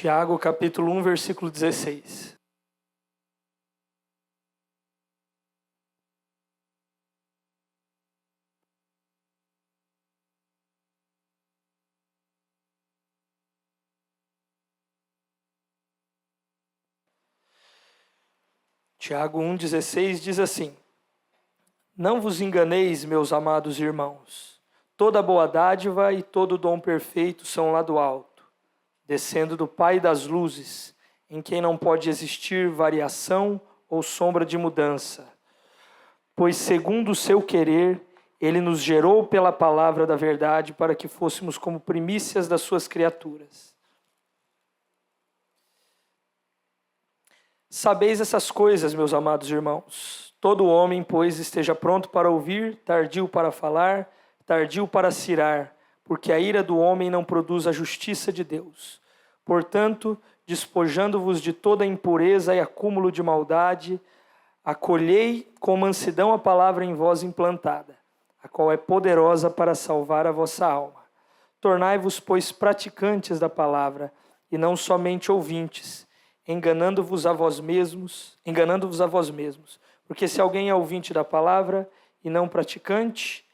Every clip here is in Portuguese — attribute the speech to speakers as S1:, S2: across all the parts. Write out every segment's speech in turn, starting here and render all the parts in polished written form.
S1: Tiago, capítulo 1, versículo 16. Tiago 1,16 diz assim: Não vos enganeis, meus amados irmãos. Toda boa dádiva e todo dom perfeito são lá do alto, descendo do Pai das luzes, em quem não pode existir variação ou sombra de mudança. Pois, segundo o seu querer, ele nos gerou pela palavra da verdade para que fôssemos como primícias das suas criaturas. Sabeis essas coisas, meus amados irmãos. Todo homem, pois, esteja pronto para ouvir, tardio para falar, tardio para se irar, porque a ira do homem não produz a justiça de Deus. Portanto, despojando-vos de toda impureza e acúmulo de maldade, acolhei com mansidão a palavra em vós implantada, a qual é poderosa para salvar a vossa alma. Tornai-vos, pois, praticantes da palavra, e não somente ouvintes, enganando-vos a vós mesmos, porque se alguém é ouvinte da palavra e não praticante,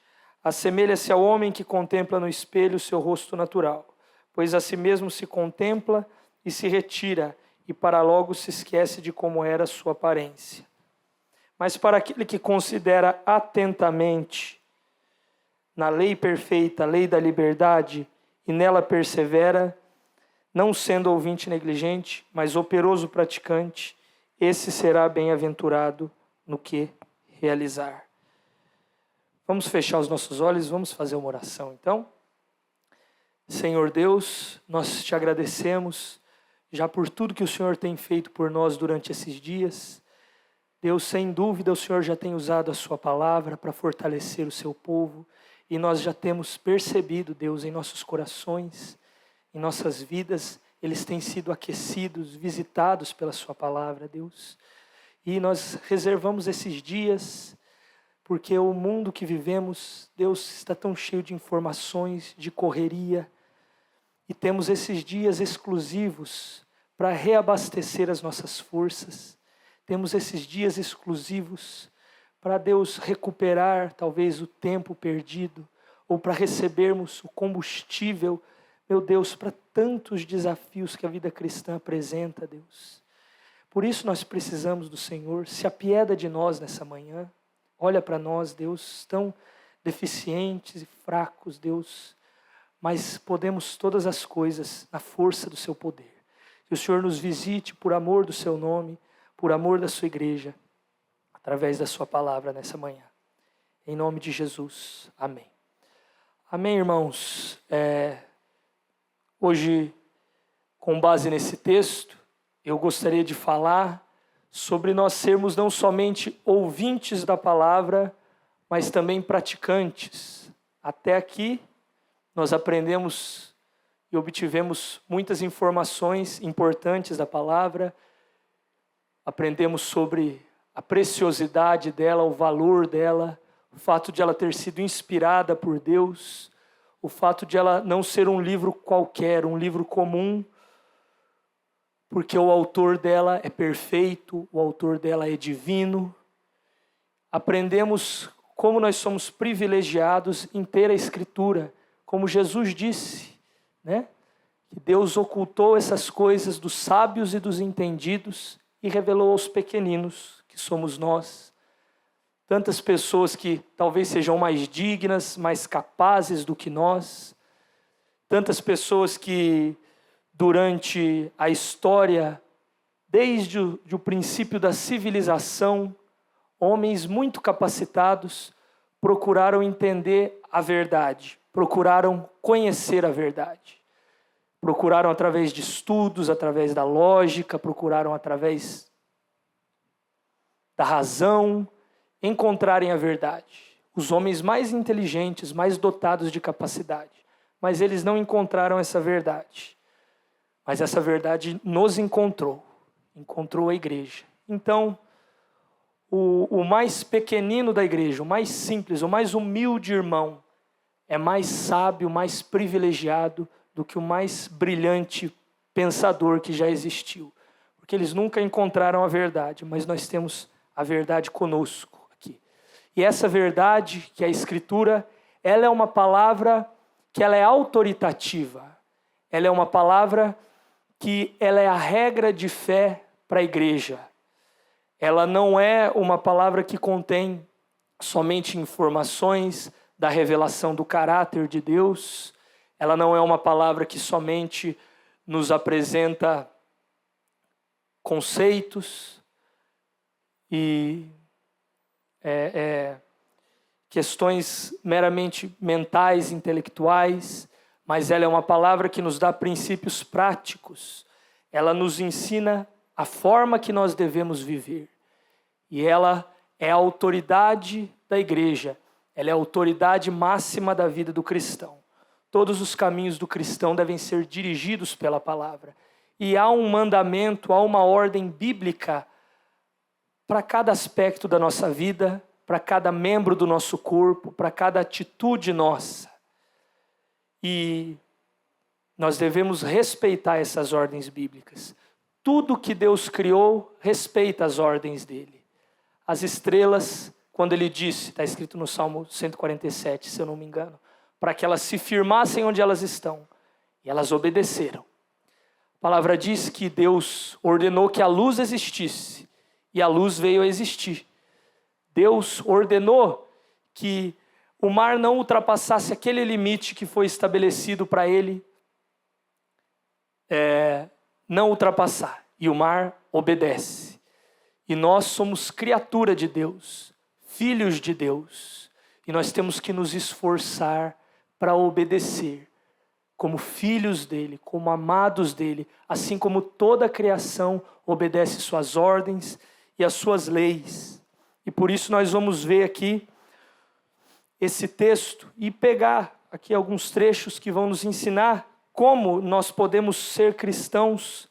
S1: assemelha-se ao homem que contempla no espelho o seu rosto natural, pois a si mesmo se contempla e se retira, e para logo se esquece de como era a sua aparência. Mas para aquele que considera atentamente na lei perfeita, a lei da liberdade, e nela persevera, não sendo ouvinte negligente, mas operoso praticante, esse será bem-aventurado no que realizar. Vamos fechar os nossos olhos, vamos fazer uma oração então. Senhor Deus, nós te agradecemos já por tudo que o Senhor tem feito por nós durante esses dias. Deus, sem dúvida, o Senhor já tem usado a sua palavra para fortalecer o seu povo, e nós já temos percebido, Deus, em nossos corações, em nossas vidas, eles têm sido aquecidos, visitados pela sua palavra, Deus. E nós reservamos esses dias, porque o mundo que vivemos, Deus, está tão cheio de informações, de correria, e temos esses dias exclusivos para reabastecer as nossas forças. Temos esses dias exclusivos para, Deus, recuperar talvez o tempo perdido, ou para recebermos o combustível, meu Deus, para tantos desafios que a vida cristã apresenta, Deus. Por isso nós precisamos do Senhor. Se apieda de nós nessa manhã. Olha para nós, Deus, tão deficientes e fracos, Deus, mas podemos todas as coisas na força do seu poder. Que o Senhor nos visite por amor do seu nome, por amor da sua igreja, através da sua palavra nessa manhã. Em nome de Jesus. Amém. Amém, irmãos. Hoje, com base nesse texto, eu gostaria de falar sobre nós sermos não somente ouvintes da palavra, mas também praticantes. Até aqui, nós aprendemos e obtivemos muitas informações importantes da palavra, aprendemos sobre a preciosidade dela, o valor dela, o fato de ela ter sido inspirada por Deus, o fato de ela não ser um livro qualquer, um livro comum, porque o autor dela é perfeito, o autor dela é divino. Aprendemos como nós somos privilegiados em ter a Escritura, como Jesus disse, né? Que Deus ocultou essas coisas dos sábios e dos entendidos e revelou aos pequeninos, que somos nós. Tantas pessoas que talvez sejam mais dignas, mais capazes do que nós. Tantas pessoas que durante a história, desde o princípio da civilização, homens muito capacitados procuraram entender a verdade, procuraram conhecer a verdade. Procuraram através de estudos, através da lógica, procuraram através da razão, encontrarem a verdade. Os homens mais inteligentes, mais dotados de capacidade. Mas eles não encontraram essa verdade. Mas essa verdade nos encontrou a igreja. Então, o mais pequenino da igreja, o mais simples, o mais humilde irmão, é mais sábio, mais privilegiado do que o mais brilhante pensador que já existiu. Porque eles nunca encontraram a verdade, mas nós temos a verdade conosco aqui. E essa verdade, que é a Escritura, ela é uma palavra que ela é autoritativa. Ela é uma palavra que ela é a regra de fé para a igreja. Ela não é uma palavra que contém somente informações da revelação do caráter de Deus. Ela não é uma palavra que somente nos apresenta conceitos e questões meramente mentais, intelectuais, mas ela é uma palavra que nos dá princípios práticos. Ela nos ensina a forma que nós devemos viver. E ela é a autoridade da igreja. Ela é a autoridade máxima da vida do cristão. Todos os caminhos do cristão devem ser dirigidos pela palavra. E há um mandamento, há uma ordem bíblica para cada aspecto da nossa vida, para cada membro do nosso corpo, para cada atitude nossa. E nós devemos respeitar essas ordens bíblicas. Tudo que Deus criou respeita as ordens dele. As estrelas, quando ele disse, está escrito no Salmo 147, se eu não me engano, para que elas se firmassem onde elas estão. E elas obedeceram. A palavra diz que Deus ordenou que a luz existisse. E a luz veio a existir. Deus ordenou que o mar não ultrapassasse aquele limite que foi estabelecido para ele não ultrapassar. E o mar obedece. E nós somos criatura de Deus, filhos de Deus. E nós temos que nos esforçar para obedecer, como filhos dele, como amados dele, assim como toda a criação obedece suas ordens e as suas leis. E por isso nós vamos ver aqui esse texto e pegar aqui alguns trechos que vão nos ensinar como nós podemos ser cristãos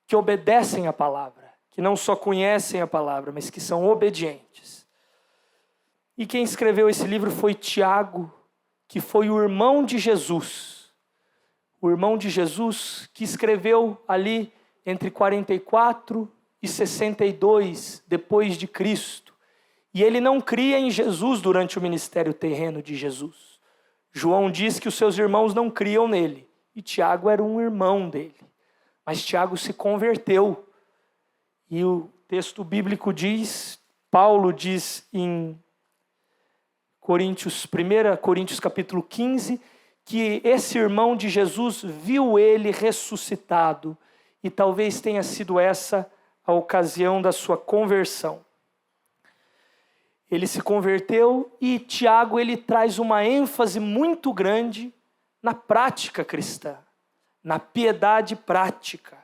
S1: que obedecem a palavra, que não só conhecem a palavra, mas que são obedientes. E quem escreveu esse livro foi Tiago, que foi o irmão de Jesus. O irmão de Jesus que escreveu ali entre 44 e 62 depois de Cristo. E ele não cria em Jesus durante o ministério terreno de Jesus. João diz que os seus irmãos não criam nele. E Tiago era um irmão dele. Mas Tiago se converteu. E o texto bíblico diz, Paulo diz em 1 Coríntios capítulo 15, que esse irmão de Jesus viu ele ressuscitado. E talvez tenha sido essa a ocasião da sua conversão. Ele se converteu e Tiago ele traz uma ênfase muito grande na prática cristã, na piedade prática.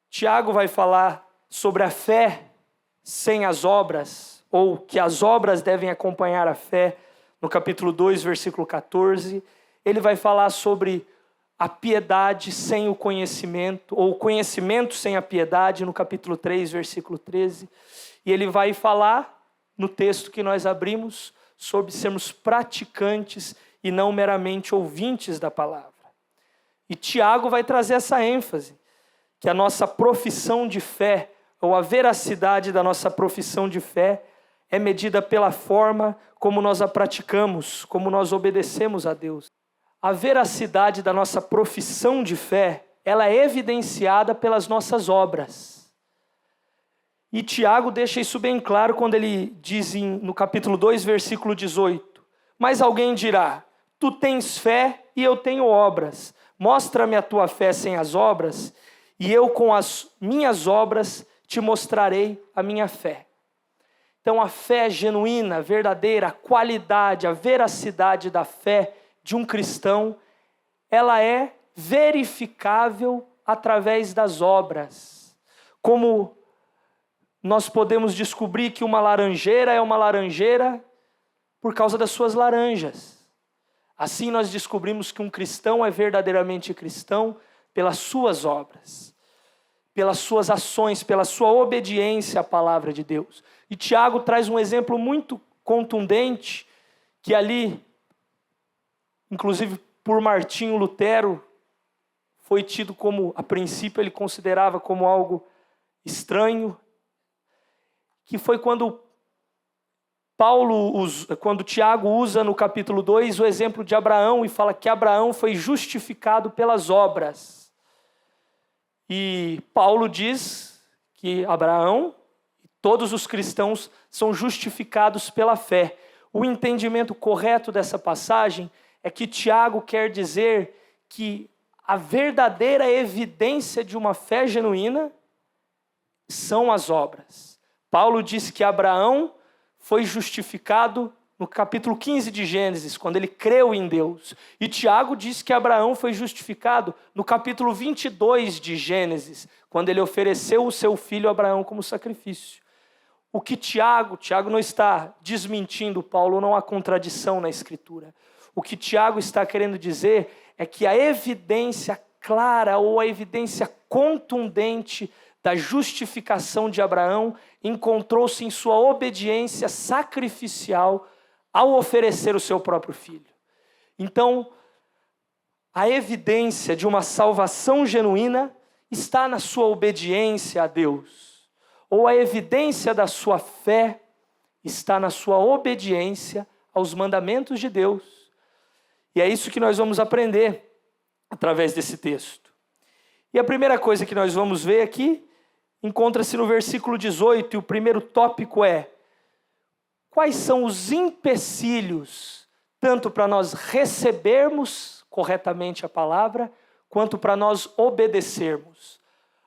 S1: Tiago vai falar sobre a fé sem as obras, ou que as obras devem acompanhar a fé, no capítulo 2, versículo 14. Ele vai falar sobre a piedade sem o conhecimento, ou o conhecimento sem a piedade, no capítulo 3, versículo 13. E ele vai falar, no texto que nós abrimos, sobre sermos praticantes e não meramente ouvintes da palavra. E Tiago vai trazer essa ênfase, que a nossa profissão de fé, ou a veracidade da nossa profissão de fé, é medida pela forma como nós a praticamos, como nós obedecemos a Deus. A veracidade da nossa profissão de fé, ela é evidenciada pelas nossas obras. E Tiago deixa isso bem claro quando ele diz no capítulo 2, versículo 18. Mas alguém dirá, tu tens fé e eu tenho obras. Mostra-me a tua fé sem as obras, e eu com as minhas obras te mostrarei a minha fé. Então a fé genuína, verdadeira, a qualidade, a veracidade da fé de um cristão, ela é verificável através das obras. Como nós podemos descobrir que uma laranjeira é uma laranjeira por causa das suas laranjas. Assim nós descobrimos que um cristão é verdadeiramente cristão pelas suas obras, pelas suas ações, pela sua obediência à palavra de Deus. E Tiago traz um exemplo muito contundente, que ali, inclusive por Martinho Lutero, foi tido como, a princípio ele considerava como algo estranho, que foi quando Tiago usa no capítulo 2 o exemplo de Abraão e fala que Abraão foi justificado pelas obras. E Paulo diz que Abraão e todos os cristãos são justificados pela fé. O entendimento correto dessa passagem é que Tiago quer dizer que a verdadeira evidência de uma fé genuína são as obras. Paulo diz que Abraão foi justificado no capítulo 15 de Gênesis, quando ele creu em Deus. E Tiago diz que Abraão foi justificado no capítulo 22 de Gênesis, quando ele ofereceu o seu filho Abraão como sacrifício. O que Tiago não está desmentindo Paulo, não há contradição na Escritura. O que Tiago está querendo dizer é que a evidência clara ou a evidência contundente da justificação de Abraão encontrou-se em sua obediência sacrificial ao oferecer o seu próprio filho. Então, a evidência de uma salvação genuína está na sua obediência a Deus, ou a evidência da sua fé está na sua obediência aos mandamentos de Deus. E é isso que nós vamos aprender através desse texto. E a primeira coisa que nós vamos ver aqui encontra-se no versículo 18, e o primeiro tópico é: quais são os empecilhos, tanto para nós recebermos corretamente a palavra, quanto para nós obedecermos.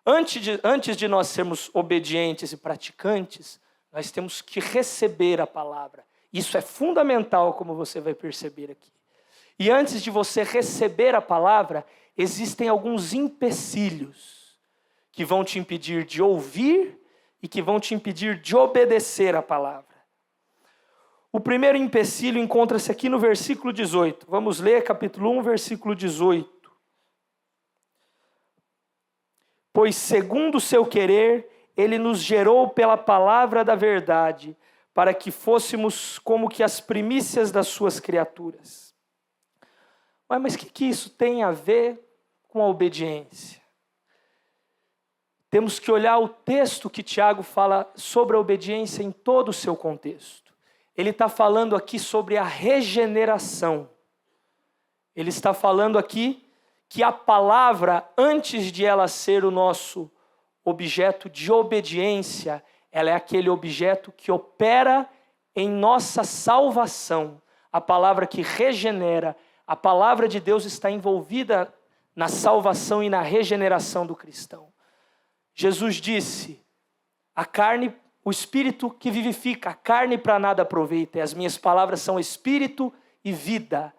S1: Antes de nós sermos obedientes e praticantes, nós temos que receber a palavra. Isso é fundamental, como você vai perceber aqui. E antes de você receber a palavra, existem alguns empecilhos que vão te impedir de ouvir e que vão te impedir de obedecer a palavra. O primeiro empecilho encontra-se aqui no versículo 18. Vamos ler capítulo 1, versículo 18. Pois segundo o seu querer, ele nos gerou pela palavra da verdade, para que fôssemos como que as primícias das suas criaturas. Mas o que isso tem a ver com a obediência? Temos que olhar o texto que Tiago fala sobre a obediência em todo o seu contexto. Ele está falando aqui sobre a regeneração. Ele está falando aqui que a palavra, antes de ela ser o nosso objeto de obediência, ela é aquele objeto que opera em nossa salvação. A palavra que regenera, a palavra de Deus está envolvida na salvação e na regeneração do cristão. Jesus disse: a carne, o espírito que vivifica, a carne para nada aproveita, e as minhas palavras são espírito e vida.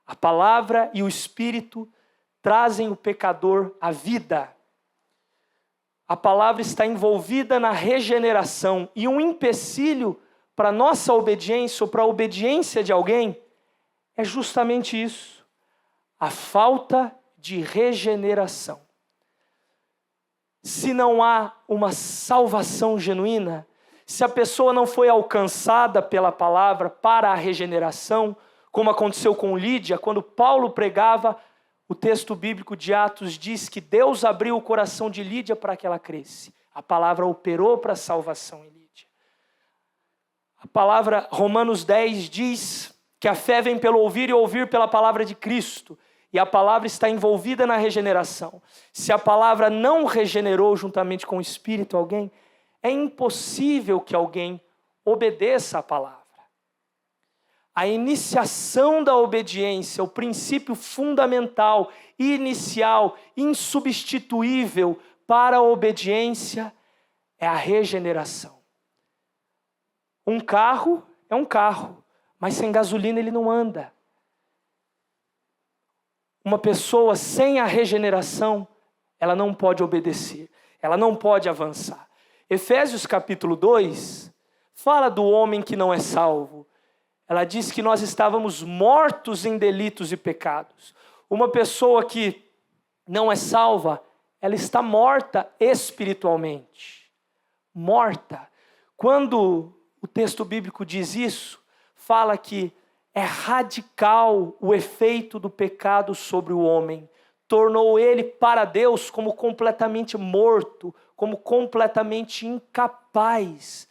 S1: A palavra e o espírito trazem o pecador à vida. A palavra está envolvida na regeneração, e um empecilho para a nossa obediência ou para a obediência de alguém é justamente isso: a falta de regeneração. Se não há uma salvação genuína, se a pessoa não foi alcançada pela palavra para a regeneração, como aconteceu com Lídia, quando Paulo pregava, o texto bíblico de Atos diz que Deus abriu o coração de Lídia para que ela cresce. A palavra operou para a salvação em Lídia. A palavra Romanos 10 diz que a fé vem pelo ouvir e ouvir pela palavra de Cristo. E a palavra está envolvida na regeneração. Se a palavra não regenerou juntamente com o Espírito alguém, é impossível que alguém obedeça a palavra. A iniciação da obediência, o princípio fundamental, inicial, insubstituível para a obediência é a regeneração. Um carro é um carro, mas sem gasolina ele não anda. Uma pessoa sem a regeneração, ela não pode obedecer, ela não pode avançar. Efésios capítulo 2 fala do homem que não é salvo. Ela diz que nós estávamos mortos em delitos e pecados. Uma pessoa que não é salva, ela está morta espiritualmente. Morta. Quando o texto bíblico diz isso, fala que é radical o efeito do pecado sobre o homem. tornou ele para Deus como completamente morto, como completamente incapaz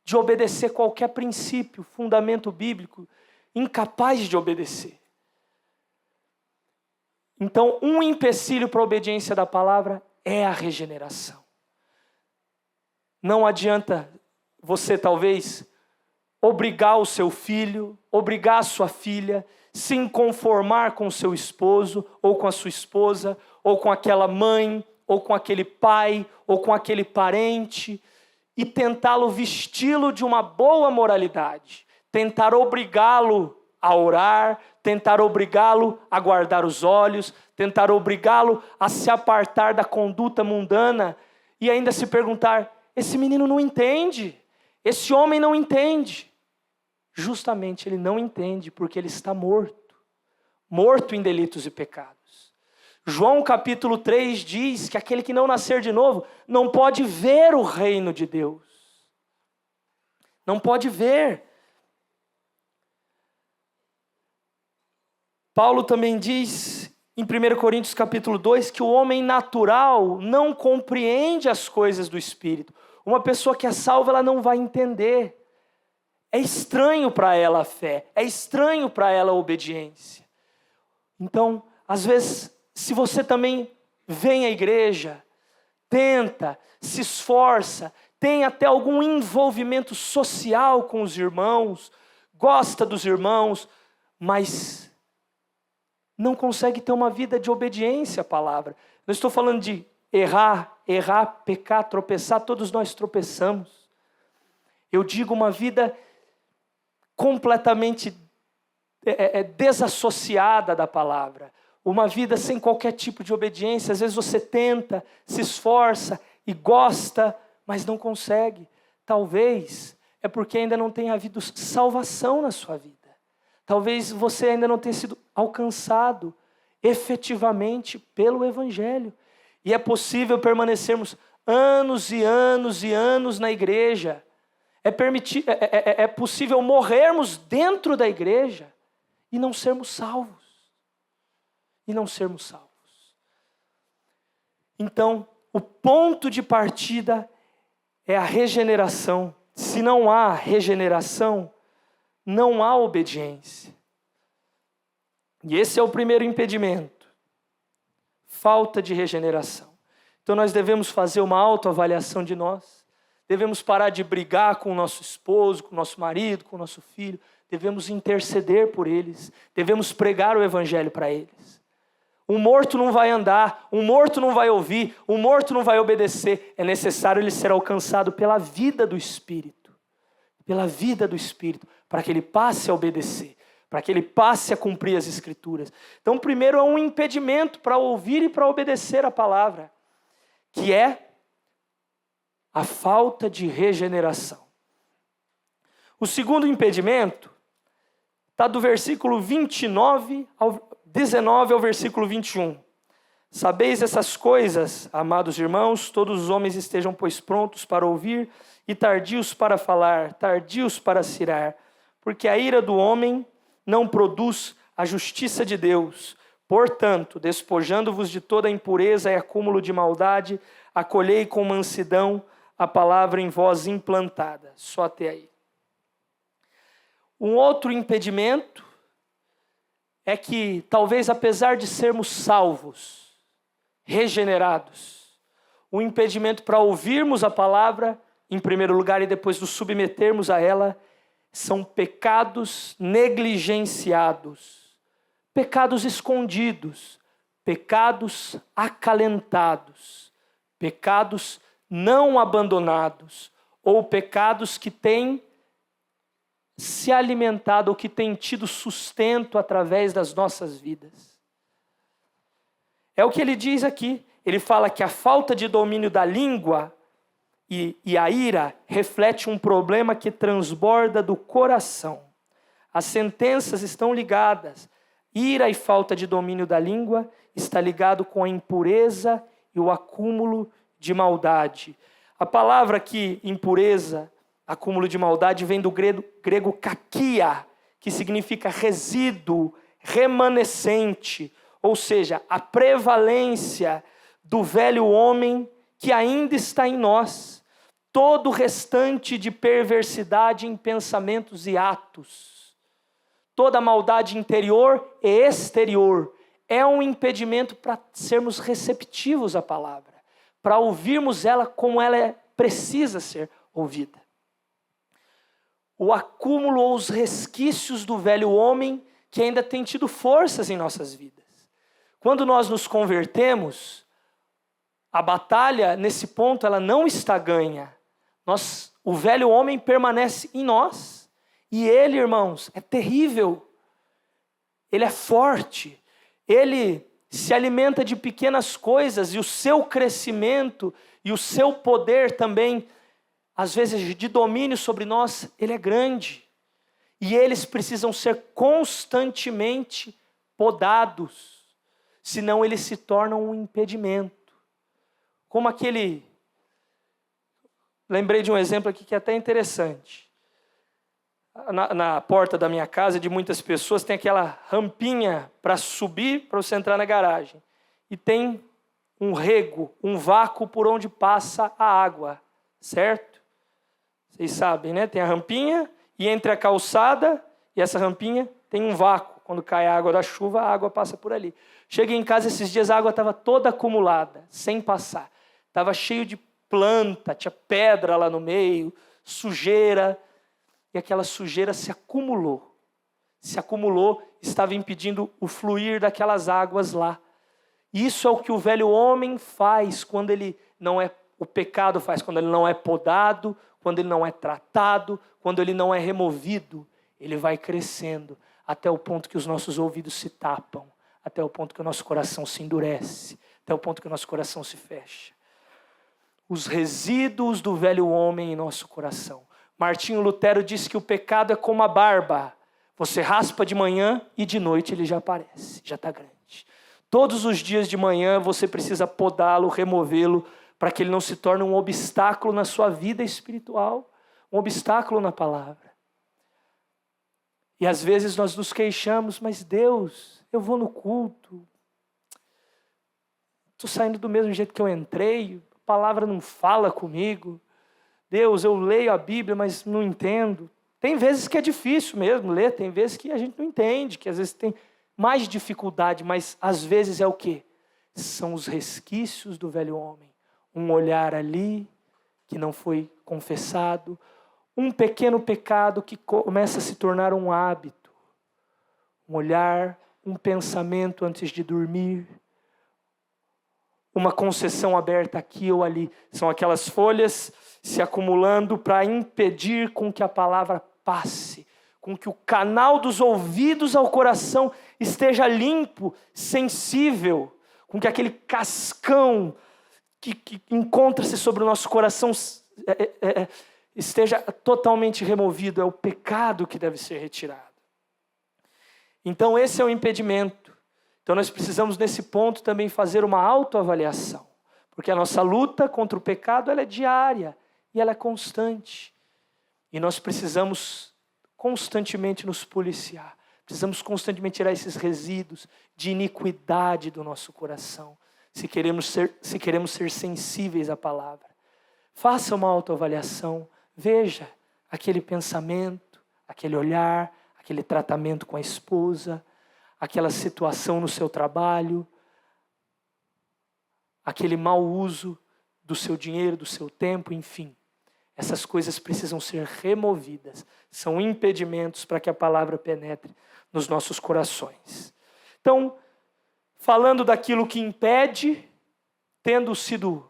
S1: de obedecer qualquer princípio, fundamento bíblico, incapaz de obedecer. Então, um empecilho para a obediência da palavra é a regeneração. Não adianta você, talvez, obrigar o seu filho, obrigar a sua filha, se inconformar com o seu esposo, ou com a sua esposa, ou com aquela mãe, ou com aquele pai, ou com aquele parente, e tentá-lo vesti-lo de uma boa moralidade, tentar obrigá-lo a orar, tentar obrigá-lo a guardar os olhos, tentar obrigá-lo a se apartar da conduta mundana, e ainda se perguntar, esse menino não entende, esse homem não entende. Justamente ele não entende porque ele está morto, morto em delitos e pecados. João capítulo 3 diz que aquele que não nascer de novo não pode ver o reino de Deus. Não pode ver. Paulo também diz em 1 Coríntios capítulo 2 que o homem natural não compreende as coisas do Espírito. Uma pessoa que é salva, ela não vai entender. É estranho para ela a fé, é estranho para ela a obediência. Então, às vezes, se você também vem à igreja, tenta, se esforça, tem até algum envolvimento social com os irmãos, gosta dos irmãos, mas não consegue ter uma vida de obediência à palavra. Não estou falando de errar, pecar, tropeçar, todos nós tropeçamos. Eu digo uma vida completamente desassociada da palavra, uma vida sem qualquer tipo de obediência. Às vezes você tenta, se esforça e gosta, mas não consegue. Talvez é porque ainda não tenha havido salvação na sua vida. Talvez você ainda não tenha sido alcançado efetivamente pelo Evangelho. E é possível permanecermos anos e anos e anos na igreja. É possível morrermos dentro da igreja e não sermos salvos. Então, o ponto de partida é a regeneração. Se não há regeneração, não há obediência. E esse é o primeiro impedimento. Falta de regeneração. Então nós devemos fazer uma autoavaliação de nós. Devemos parar de brigar com o nosso esposo, com o nosso marido, com o nosso filho. Devemos interceder por eles. Devemos pregar o evangelho para eles. Um morto não vai andar, um morto não vai ouvir, um morto não vai obedecer. É necessário ele ser alcançado pela vida do Espírito. Pela vida do Espírito, para que ele passe a obedecer, para que ele passe a cumprir as Escrituras. Então, primeiro é um impedimento para ouvir e para obedecer a palavra, que é a falta de regeneração. O segundo impedimento está do versículo 19 ao versículo 21. Sabeis essas coisas, amados irmãos, todos os homens estejam, pois, prontos para ouvir e tardios para falar, tardios para cirar, porque a ira do homem não produz a justiça de Deus. Portanto, despojando-vos de toda impureza e acúmulo de maldade, acolhei com mansidão a palavra em vós implantada. Só até aí. Um outro impedimento é que, talvez apesar de sermos salvos, regenerados, o impedimento para ouvirmos a palavra, em primeiro lugar, e depois nos submetermos a ela, são pecados negligenciados, pecados escondidos, pecados acalentados, pecados não abandonados, ou pecados que têm se alimentado ou que têm tido sustento através das nossas vidas. É o que ele diz aqui. Ele fala que a falta de domínio da língua e a ira reflete um problema que transborda do coração. As sentenças estão ligadas. Ira e falta de domínio da língua está ligado com a impureza e o acúmulo de maldade. A palavra aqui, impureza, acúmulo de maldade, vem do grego kakia, que significa resíduo, remanescente, ou seja, a prevalência do velho homem que ainda está em nós, todo o restante de perversidade em pensamentos e atos, toda a maldade interior e exterior, é um impedimento para sermos receptivos à palavra, para ouvirmos ela como ela precisa ser ouvida. O acúmulo ou os resquícios do velho homem que ainda tem tido forças em nossas vidas. Quando nós nos convertemos, a batalha nesse ponto ela não está ganha. O velho homem permanece em nós. E ele, irmãos, é terrível. Ele é forte. Ele se alimenta de pequenas coisas e o seu crescimento e o seu poder também, às vezes de domínio sobre nós, ele é grande. E eles precisam ser constantemente podados, senão eles se tornam um impedimento. Como lembrei de um exemplo aqui que é até interessante. Na porta da minha casa, de muitas pessoas, tem aquela rampinha para subir, para você entrar na garagem. E tem um rego, um vácuo por onde passa a água, certo? Vocês sabem, né? Tem a rampinha e entre a calçada e essa rampinha tem um vácuo. Quando cai a água da chuva, a água passa por ali. Cheguei em casa esses dias, a água estava toda acumulada, sem passar. Estava cheio de planta, tinha pedra lá no meio, sujeira. E aquela sujeira se acumulou, estava impedindo o fluir daquelas águas lá. Isso é o que o velho homem faz quando ele não é, o pecado faz quando ele não é podado, quando ele não é tratado, quando ele não é removido. Ele vai crescendo até o ponto que os nossos ouvidos se tapam, até o ponto que o nosso coração se endurece, até o ponto que o nosso coração se fecha. Os resíduos do velho homem em nosso coração. Martinho Lutero disse que o pecado é como a barba. Você raspa de manhã e de noite ele já aparece, já está grande. Todos os dias de manhã você precisa podá-lo, removê-lo, para que ele não se torne um obstáculo na sua vida espiritual, um obstáculo na palavra. E às vezes nós nos queixamos, mas Deus, eu vou no culto, estou saindo do mesmo jeito que eu entrei, a palavra não fala comigo. Deus, eu leio a Bíblia, mas não entendo. Tem vezes que é difícil mesmo ler, tem vezes que a gente não entende, que às vezes tem mais dificuldade, mas às vezes é o quê? São os resquícios do velho homem. Um olhar ali que não foi confessado, um pequeno pecado que começa a se tornar um hábito. Um olhar, um pensamento antes de dormir, uma concessão aberta aqui ou ali. São aquelas folhas se acumulando para impedir com que a palavra passe, com que o canal dos ouvidos ao coração esteja limpo, sensível, com que aquele cascão que encontra-se sobre o nosso coração esteja totalmente removido. É o pecado que deve ser retirado. Então esse é o impedimento. Então nós precisamos nesse ponto também fazer uma autoavaliação, porque a nossa luta contra o pecado ela é diária e ela é constante. E nós precisamos constantemente nos policiar, precisamos constantemente tirar esses resíduos de iniquidade do nosso coração, se queremos ser sensíveis à palavra. Faça uma autoavaliação, veja aquele pensamento, aquele olhar, aquele tratamento com a esposa, aquela situação no seu trabalho, aquele mau uso do seu dinheiro, do seu tempo, enfim. Essas coisas precisam ser removidas. São impedimentos para que a palavra penetre nos nossos corações. Então, falando daquilo que impede, tendo sido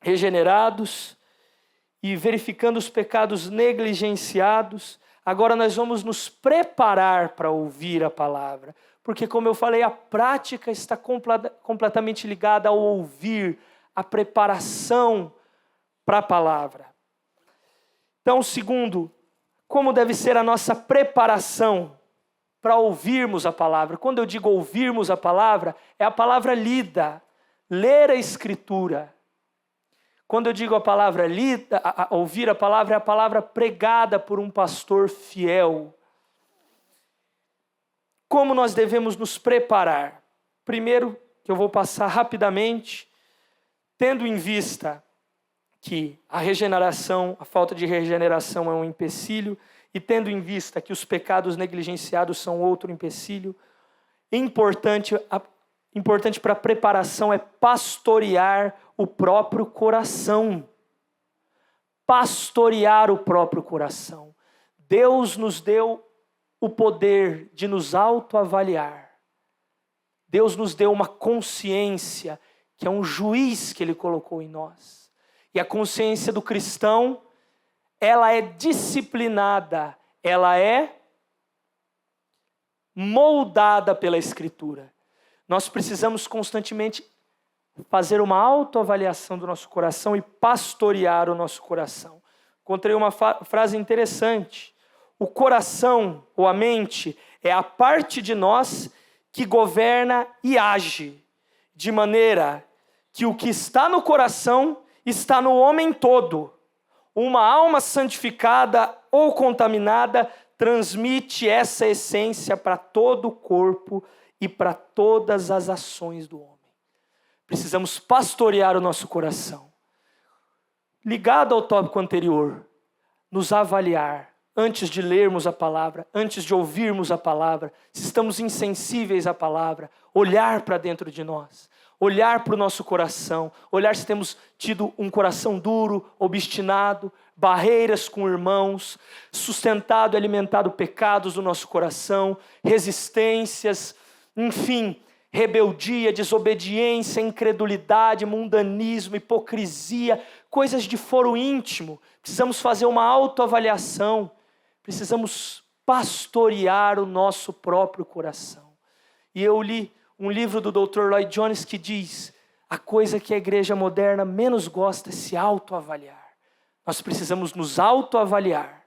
S1: regenerados e verificando os pecados negligenciados, agora nós vamos nos preparar para ouvir a palavra. Porque, como eu falei, a prática está completamente ligada ao ouvir, à preparação para a palavra. Então, segundo, como deve ser a nossa preparação para ouvirmos a palavra? Quando eu digo ouvirmos a palavra, é a palavra lida, ler a Escritura. Quando eu digo a palavra lida, ouvir a palavra, é a palavra pregada por um pastor fiel. Como nós devemos nos preparar? primeiro, que eu vou passar rapidamente, tendo em vista que a regeneração, a falta de regeneração é um empecilho, e tendo em vista que os pecados negligenciados são outro empecilho, importante para a preparação é pastorear o próprio coração. Pastorear o próprio coração. Deus nos deu o poder de nos autoavaliar. Deus nos deu uma consciência, que é um juiz que Ele colocou em nós. E a consciência do cristão, ela é disciplinada, ela é moldada pela Escritura. Nós precisamos constantemente fazer uma autoavaliação do nosso coração e pastorear o nosso coração. Encontrei uma frase interessante. O coração, ou a mente, é a parte de nós que governa e age, de maneira que o que está no coração está no homem todo. Uma alma santificada ou contaminada transmite essa essência para todo o corpo e para todas as ações do homem. Precisamos pastorear o nosso coração. Ligado ao tópico anterior, nos avaliar antes de lermos a palavra, antes de ouvirmos a palavra, se estamos insensíveis à palavra, olhar para dentro de nós, olhar para o nosso coração, olhar se temos tido um coração duro, obstinado, barreiras com irmãos, sustentado e alimentado pecados do nosso coração, resistências, enfim, rebeldia, desobediência, incredulidade, mundanismo, hipocrisia, coisas de foro íntimo. Precisamos fazer uma autoavaliação, precisamos pastorear o nosso próprio coração. E eu li um livro do Dr. Lloyd Jones que diz: a coisa que a igreja moderna menos gosta é se autoavaliar. Nós precisamos nos autoavaliar,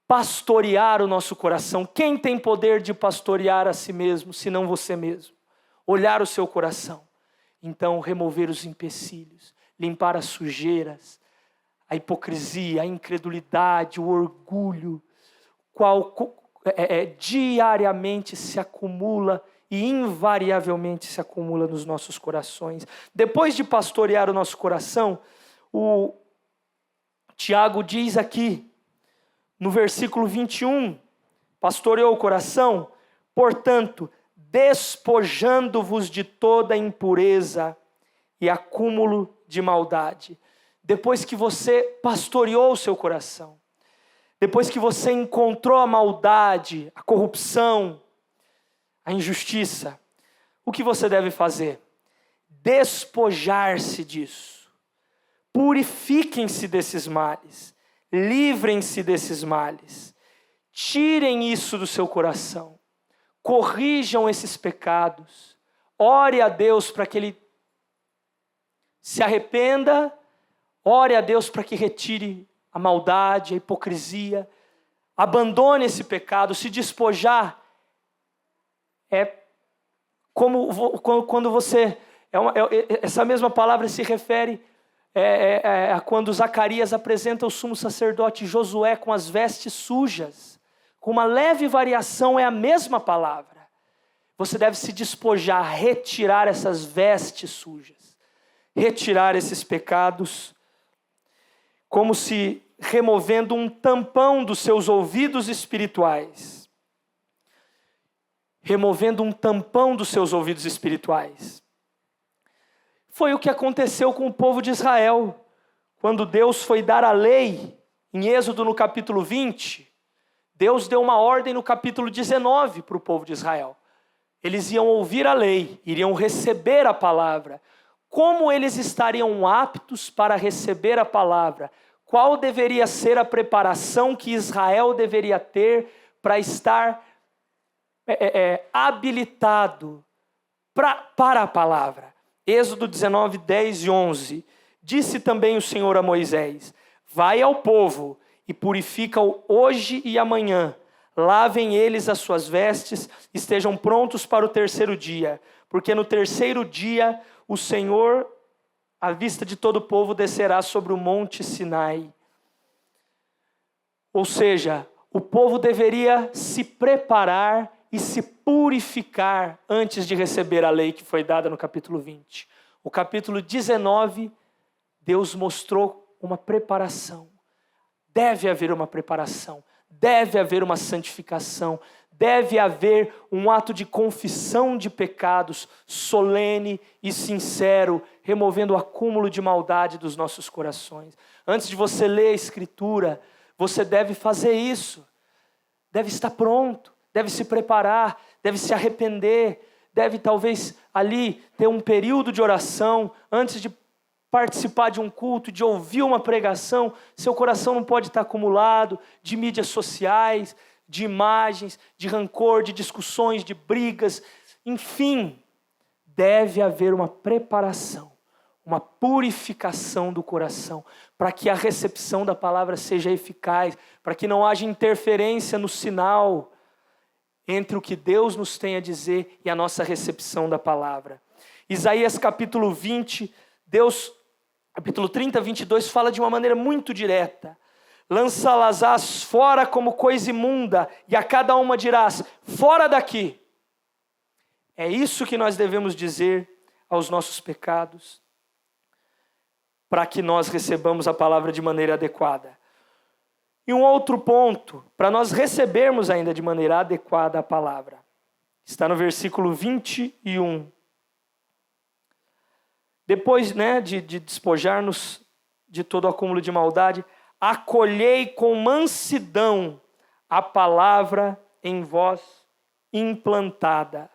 S1: pastorear o nosso coração. Quem tem poder de pastorear a si mesmo, senão você mesmo? Olhar o seu coração, então remover os empecilhos, limpar as sujeiras, a hipocrisia, a incredulidade, o orgulho, qual diariamente se acumula e invariavelmente se acumula nos nossos corações. Depois de pastorear o nosso coração, o Tiago diz aqui, no versículo 21, pastoreou o coração, portanto, despojando-vos de toda impureza e acúmulo de maldade. Depois que você pastoreou o seu coração, depois que você encontrou a maldade, a corrupção, a injustiça, o que você deve fazer? Despojar-se disso. Purifiquem-se desses males. Livrem-se desses males. Tirem isso do seu coração. Corrijam esses pecados. Ore a Deus para que Ele se arrependa. Ore a Deus para que retire a maldade, a hipocrisia. Abandone esse pecado. Se despojar é como quando você... essa mesma palavra se refere a quando Zacarias apresenta o sumo sacerdote Josué com as vestes sujas. Com uma leve variação é a mesma palavra. Você deve se despojar, retirar essas vestes sujas. Retirar esses pecados, como se removendo um tampão dos seus ouvidos espirituais. Removendo um tampão dos seus ouvidos espirituais. Foi o que aconteceu com o povo de Israel. Quando Deus foi dar a lei, em Êxodo no capítulo 20, Deus deu uma ordem no capítulo 19 para o povo de Israel. Eles iam ouvir a lei, iriam receber a palavra. Como eles estariam aptos para receber a palavra? Qual deveria ser a preparação que Israel deveria ter para estar habilitado para a palavra? Êxodo 19, 10 e 11. Disse também o Senhor a Moisés: vai ao povo e purifica-o hoje e amanhã. Lavem eles as suas vestes, estejam prontos para o terceiro dia. Porque no terceiro dia o Senhor, à vista de todo o povo, descerá sobre o monte Sinai. Ou seja, o povo deveria se preparar e se purificar antes de receber a lei que foi dada no capítulo 20. O capítulo 19, Deus mostrou uma preparação. Deve haver uma preparação, deve haver uma santificação, deve haver um ato de confissão de pecados solene e sincero, removendo o acúmulo de maldade dos nossos corações. Antes de você ler a Escritura, você deve fazer isso. Deve estar pronto, deve se preparar, deve se arrepender, deve talvez ali ter um período de oração antes de participar de um culto, de ouvir uma pregação. Seu coração não pode estar acumulado de mídias sociais, de imagens, de rancor, de discussões, de brigas. Enfim, deve haver uma preparação, uma purificação do coração, para que a recepção da palavra seja eficaz, para que não haja interferência no sinal entre o que Deus nos tem a dizer e a nossa recepção da palavra. Isaías capítulo 20, capítulo 30, 22, fala de uma maneira muito direta. Lança-las fora como coisa imunda, e a cada uma dirás, fora daqui. É isso que nós devemos dizer aos nossos pecados, para que nós recebamos a palavra de maneira adequada. E um outro ponto, para nós recebermos ainda de maneira adequada a palavra, está no versículo 21. Depois, de despojar-nos de todo o acúmulo de maldade, acolhei com mansidão a palavra em vós implantada.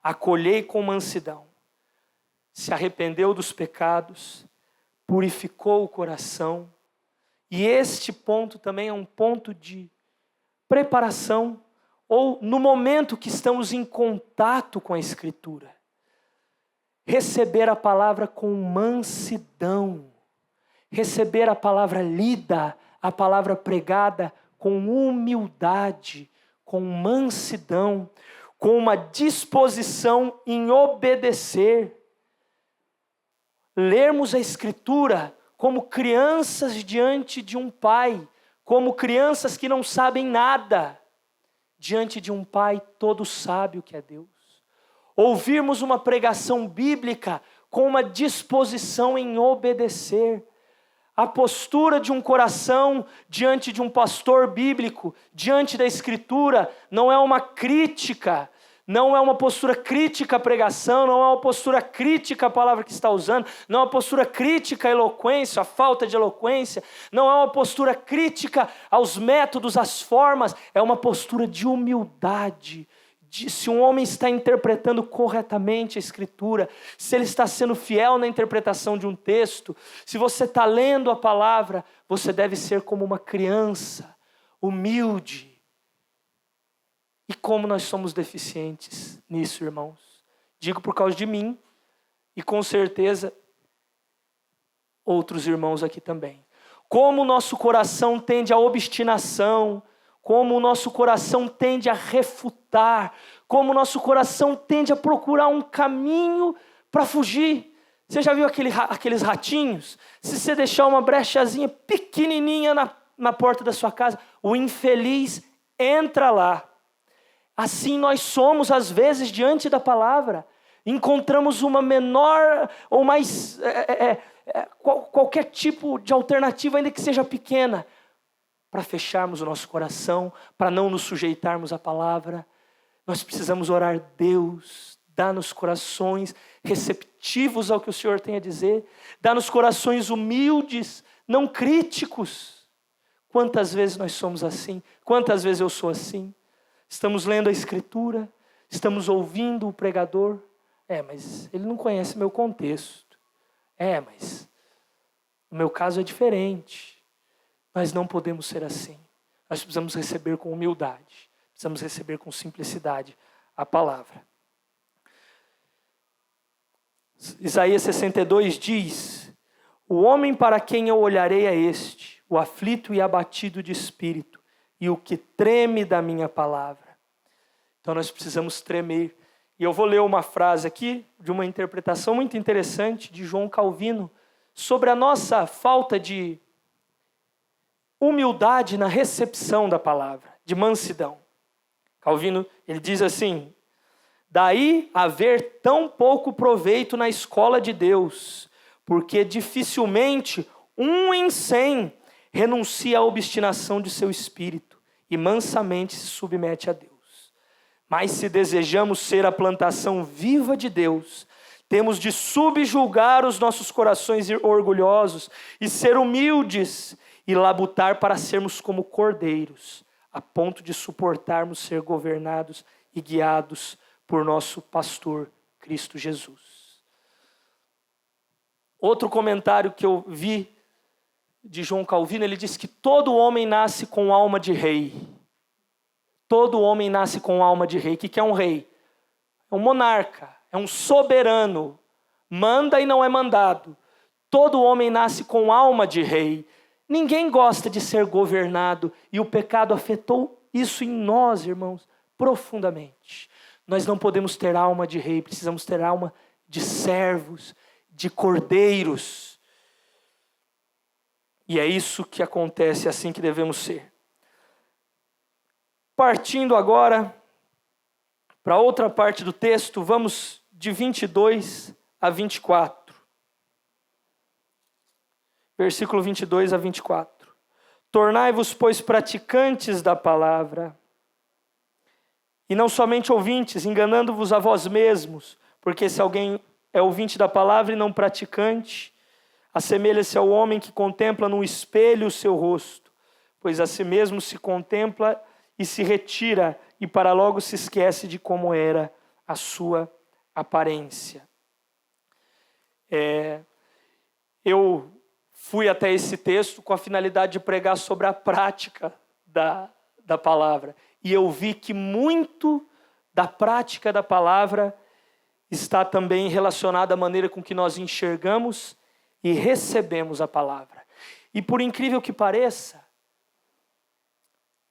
S1: Acolhei com mansidão. Se arrependeu dos pecados, purificou o coração. E este ponto também é um ponto de preparação, ou no momento que estamos em contato com a Escritura. Receber a palavra com mansidão. Receber a palavra lida, a palavra pregada com humildade, com mansidão, com uma disposição em obedecer. Lermos a Escritura como crianças diante de um pai, como crianças que não sabem nada, diante de um pai todo sábio que é Deus. Ouvirmos uma pregação bíblica com uma disposição em obedecer. A postura de um coração diante de um pastor bíblico, diante da Escritura, não é uma crítica, não é uma postura crítica à pregação, não é uma postura crítica à palavra que está usando, não é uma postura crítica à eloquência, à falta de eloquência, não é uma postura crítica aos métodos, às formas, é uma postura de humildade. Se um homem está interpretando corretamente a Escritura, se ele está sendo fiel na interpretação de um texto, se você está lendo a palavra, você deve ser como uma criança, humilde. E como nós somos deficientes nisso, irmãos? Digo por causa de mim e com certeza outros irmãos aqui também. Como o nosso coração tende à obstinação, como o nosso coração tende a refutar, como o nosso coração tende a procurar um caminho para fugir. Você já viu aqueles ratinhos? Se você deixar uma brechazinha pequenininha na porta da sua casa, o infeliz entra lá. Assim nós somos, às vezes, diante da palavra. Encontramos uma menor ou mais, qualquer tipo de alternativa, ainda que seja pequena, para fecharmos o nosso coração, para não nos sujeitarmos à palavra. Nós precisamos orar, Deus, dá-nos corações receptivos ao que o Senhor tem a dizer, dá-nos corações humildes, não críticos. Quantas vezes nós somos assim? Quantas vezes eu sou assim? Estamos lendo a Escritura, estamos ouvindo o pregador. Mas ele não conhece meu contexto. Mas o meu caso é diferente. Nós não podemos ser assim. Nós precisamos receber com humildade. Precisamos receber com simplicidade a palavra. Isaías 62 diz: o homem para quem eu olharei é este, o aflito e abatido de espírito, e o que treme da minha palavra. Então nós precisamos tremer. E eu vou ler uma frase aqui, de uma interpretação muito interessante de João Calvino, sobre a nossa falta de humildade na recepção da palavra, de mansidão. Calvino, ele diz assim: daí haver tão pouco proveito na escola de Deus, porque dificilmente 1 em 100 renuncia à obstinação de seu espírito e mansamente se submete a Deus. Mas se desejamos ser a plantação viva de Deus, temos de subjulgar os nossos corações orgulhosos e ser humildes e labutar para sermos como cordeiros, a ponto de suportarmos ser governados e guiados por nosso pastor, Cristo Jesus. Outro comentário que eu vi de João Calvino, ele diz que todo homem nasce com alma de rei. Todo homem nasce com alma de rei. O que é um rei? É um monarca, é um soberano, manda e não é mandado. Todo homem nasce com alma de rei. Ninguém gosta de ser governado, e o pecado afetou isso em nós, irmãos, profundamente. Nós não podemos ter alma de rei, precisamos ter alma de servos, de cordeiros. E é isso que acontece, é assim que devemos ser. Partindo agora para outra parte do texto, vamos de 22 a 24. Versículo 22 a 24. Tornai-vos, pois, praticantes da palavra, e não somente ouvintes, enganando-vos a vós mesmos, porque se alguém é ouvinte da palavra e não praticante, assemelha-se ao homem que contempla num espelho o seu rosto, pois a si mesmo se contempla e se retira, e para logo se esquece de como era a sua aparência. Eu fui até esse texto com a finalidade de pregar sobre a prática da palavra. E eu vi que muito da prática da palavra está também relacionada à maneira com que nós enxergamos e recebemos a palavra. E por incrível que pareça,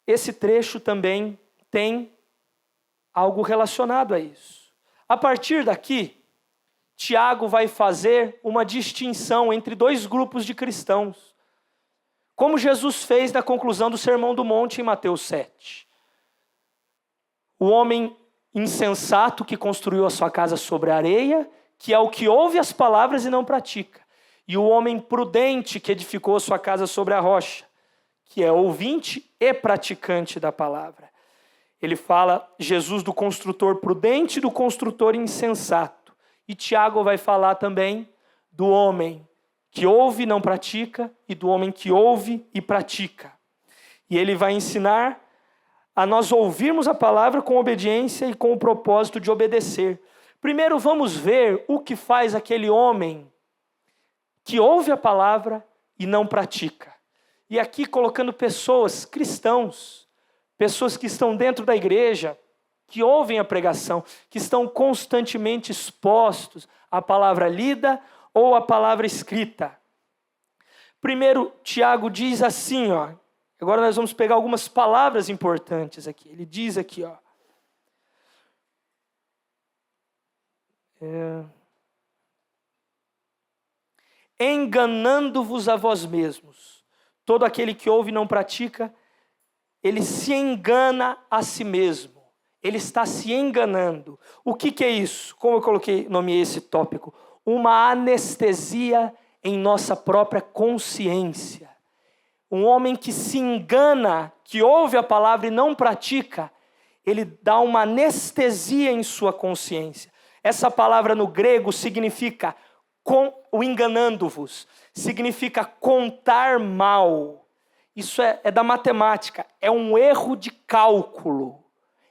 S1: esse trecho também tem algo relacionado a isso. A partir daqui, Tiago vai fazer uma distinção entre dois grupos de cristãos, como Jesus fez na conclusão do Sermão do Monte em Mateus 7. O homem insensato que construiu a sua casa sobre a areia, que é o que ouve as palavras e não pratica. E o homem prudente que edificou a sua casa sobre a rocha, que é ouvinte e praticante da palavra. Ele fala, Jesus, do construtor prudente e do construtor insensato. E Tiago vai falar também do homem que ouve e não pratica, e do homem que ouve e pratica. E ele vai ensinar a nós ouvirmos a palavra com obediência e com o propósito de obedecer. Primeiro vamos ver o que faz aquele homem que ouve a palavra e não pratica. E aqui colocando pessoas, cristãos, pessoas que estão dentro da igreja, que ouvem a pregação, que estão constantemente expostos à palavra lida ou à palavra escrita. Primeiro, Tiago diz assim, agora nós vamos pegar algumas palavras importantes aqui. Ele diz aqui, enganando-vos a vós mesmos. Todo aquele que ouve e não pratica, ele se engana a si mesmo. Ele está se enganando. O que é isso? Como eu nomeei esse tópico? Uma anestesia em nossa própria consciência. Um homem que se engana, que ouve a palavra e não pratica, ele dá uma anestesia em sua consciência. Essa palavra no grego significa o enganando-vos, significa contar mal. Isso é da matemática, é um erro de cálculo,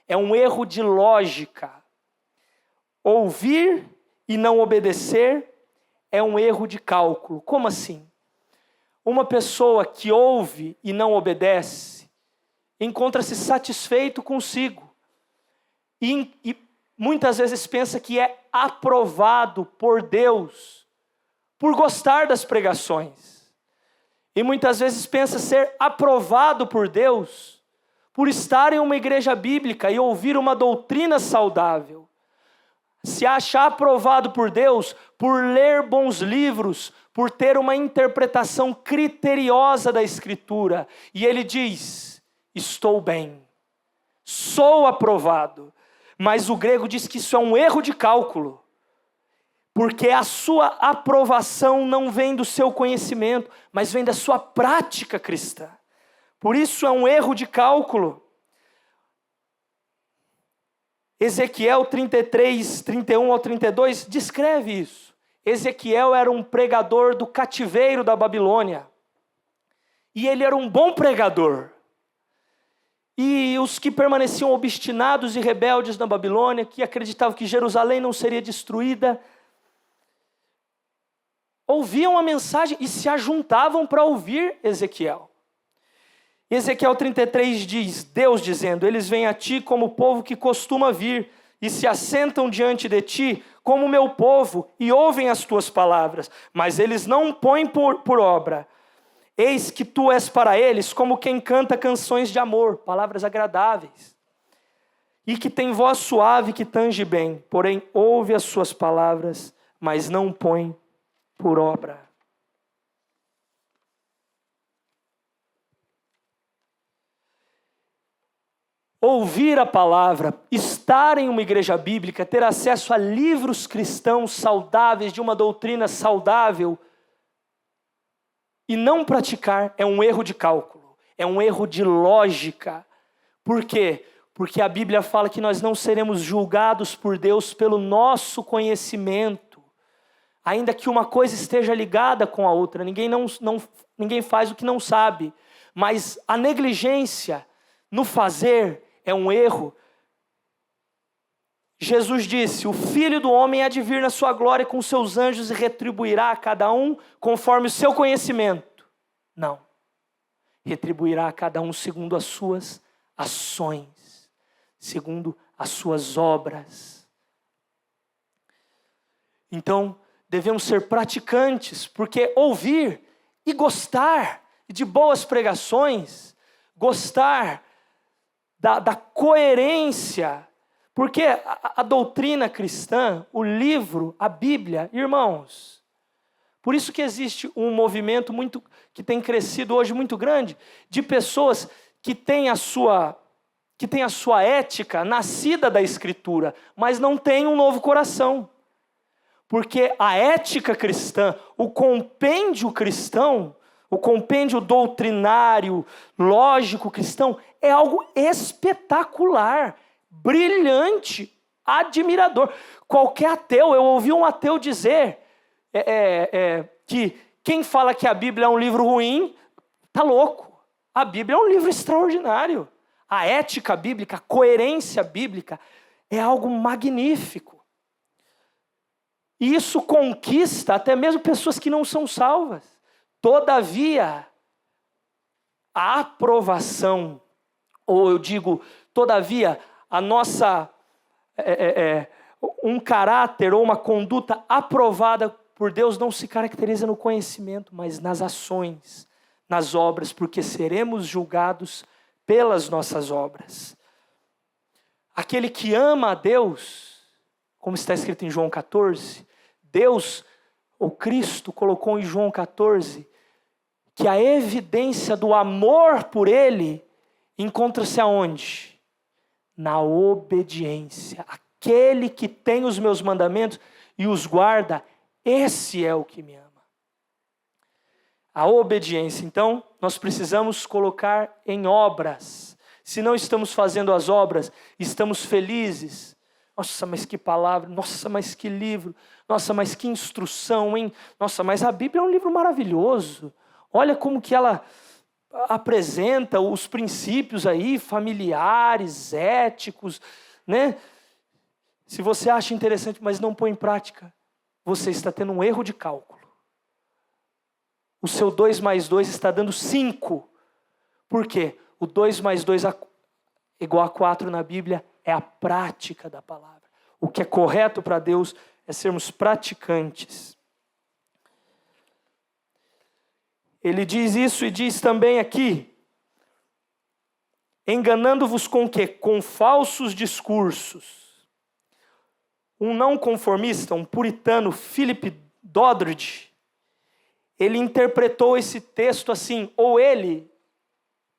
S1: é um erro de lógica. Ouvir e não obedecer é um erro de cálculo. Como assim? Uma pessoa que ouve e não obedece encontra-se satisfeito consigo e muitas vezes pensa que é aprovado por Deus por gostar das pregações. E muitas vezes pensa ser aprovado por Deus por estar em uma igreja bíblica e ouvir uma doutrina saudável. Se acha aprovado por Deus por ler bons livros, por ter uma interpretação criteriosa da Escritura. E ele diz, estou bem, Sou aprovado. Mas o grego diz que isso é um erro de cálculo. Porque a sua aprovação não vem do seu conhecimento, mas vem da sua prática cristã. Por isso é um erro de cálculo. Ezequiel 33, 31 ao 32 descreve isso. Ezequiel era um pregador do cativeiro da Babilônia. E ele era um bom pregador. E os que permaneciam obstinados e rebeldes na Babilônia, que acreditavam que Jerusalém não seria destruída, ouviam a mensagem e se ajuntavam para ouvir Ezequiel. Ezequiel 33 diz, Deus dizendo, eles vêm a ti como o povo que costuma vir, e se assentam diante de ti como o meu povo, e ouvem as tuas palavras, mas eles não põem por obra. Eis que tu és para eles como quem canta canções de amor, palavras agradáveis, e que tem voz suave que tange bem, porém ouve as suas palavras, mas não põe por obra. Ouvir a palavra, estar em uma igreja bíblica, ter acesso a livros cristãos saudáveis, de uma doutrina saudável, e não praticar é um erro de cálculo, é um erro de lógica. Por quê? Porque a Bíblia fala que nós não seremos julgados por Deus pelo nosso conhecimento, ainda que uma coisa esteja ligada com a outra. Ninguém faz o que não sabe, mas a negligência no fazer é um erro. Jesus disse, o Filho do Homem há de vir na sua glória com seus anjos e retribuirá a cada um conforme o seu conhecimento. Não. Retribuirá a cada um segundo as suas ações, segundo as suas obras. Então, devemos ser praticantes, porque ouvir e gostar de boas pregações, gostar da coerência, porque a doutrina cristã, o livro, a Bíblia, irmãos, por isso que existe um movimento que tem crescido hoje muito grande, de pessoas que têm a sua ética nascida da Escritura, mas não têm um novo coração. Porque a ética cristã, o compêndio cristão, o compêndio doutrinário, lógico cristão, é algo espetacular, brilhante, admirador. Qualquer ateu, eu ouvi um ateu dizer que quem fala que a Bíblia é um livro ruim, está louco. A Bíblia é um livro extraordinário. A ética bíblica, a coerência bíblica é algo magnífico. E isso conquista até mesmo pessoas que não são salvas. Todavia, a aprovação, ou eu digo, todavia, a nossa, um caráter ou uma conduta aprovada por Deus não se caracteriza no conhecimento, mas nas ações, nas obras, porque seremos julgados pelas nossas obras. Aquele que ama a Deus, como está escrito em João 14, Deus, ou Cristo, colocou em João 14, que a evidência do amor por Ele encontra-se aonde? Na obediência. Aquele que tem os meus mandamentos e os guarda, esse é o que me ama. A obediência. Então, nós precisamos colocar em obras. Se não estamos fazendo as obras, estamos felizes. Nossa, mas que palavra. Nossa, mas que livro. Nossa, mas que instrução, hein? Nossa, mas a Bíblia é um livro maravilhoso. Olha como que ela apresenta os princípios aí, familiares, éticos, né? Se você acha interessante, mas não põe em prática, você está tendo um erro de cálculo. O seu 2 mais 2 está dando 5. Por quê? O 2 mais 2 igual a 4 na Bíblia é a prática da palavra. O que é correto para Deus é sermos praticantes. Ele diz isso e diz também aqui, enganando-vos com o quê? Com falsos discursos. Um não conformista, um puritano, Philip Doddridge, ele interpretou esse texto assim, ou ele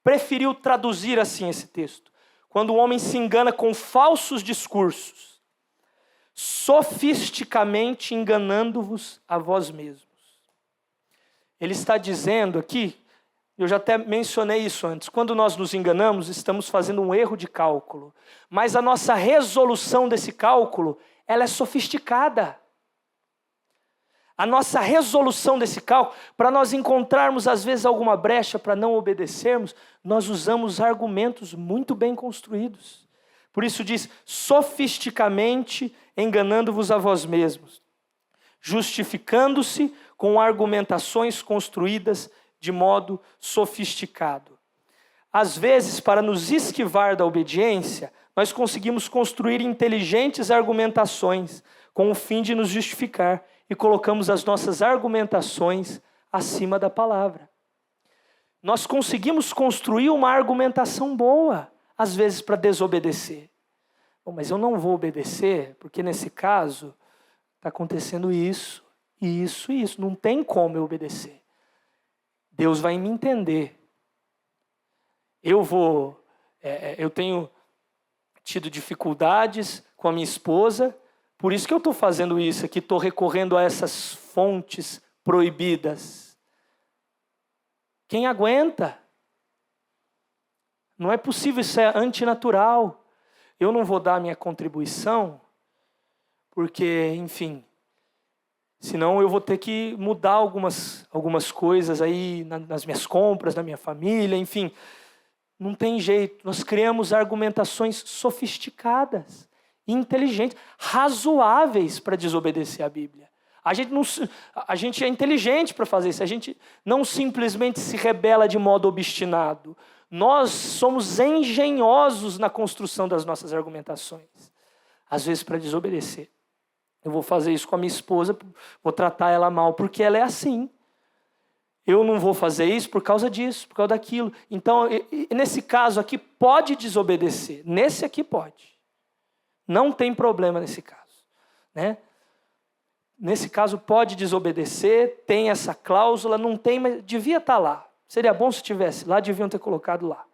S1: preferiu traduzir assim esse texto. quando o homem se engana com falsos discursos, sofisticamente enganando-vos a vós mesmos. Ele está dizendo aqui, eu já até mencionei isso antes, quando nós nos enganamos, estamos fazendo um erro de cálculo, mas a nossa resolução desse cálculo, ela é sofisticada. A nossa resolução desse cálculo, para nós encontrarmos às vezes alguma brecha para não obedecermos, nós usamos argumentos muito bem construídos. Por isso diz, sofisticamente enganando-vos a vós mesmos, justificando-se com argumentações construídas de modo sofisticado. Às vezes, para nos esquivar da obediência, nós conseguimos construir inteligentes argumentações com o fim de nos justificar e colocamos as nossas argumentações acima da palavra. Nós conseguimos construir uma argumentação boa, às vezes para desobedecer. Bom, mas eu não vou obedecer, porque nesse caso está acontecendo isso, isso e isso. Não tem como eu obedecer. Deus vai me entender. Eu tenho tido dificuldades com a minha esposa, por isso que eu estou fazendo isso aqui, estou recorrendo a essas fontes proibidas. Quem aguenta? Não é possível, isso é antinatural. Eu não vou dar a minha contribuição, porque, enfim, senão eu vou ter que mudar algumas coisas aí nas minhas compras, na minha família, enfim. Não tem jeito, nós criamos argumentações sofisticadas, inteligentes, razoáveis para desobedecer a Bíblia. A gente é inteligente para fazer isso, a gente não simplesmente se rebela de modo obstinado. Nós somos engenhosos na construção das nossas argumentações, às vezes para desobedecer. Eu vou fazer isso com a minha esposa, vou tratar ela mal, porque ela é assim. Eu não vou fazer isso por causa disso, por causa daquilo. Então, nesse caso aqui, pode desobedecer. Nesse aqui pode. Não tem problema nesse caso, né? Nesse caso pode desobedecer, tem essa cláusula, não tem, mas devia estar lá. Seria bom se tivesse lá, deviam ter colocado lá.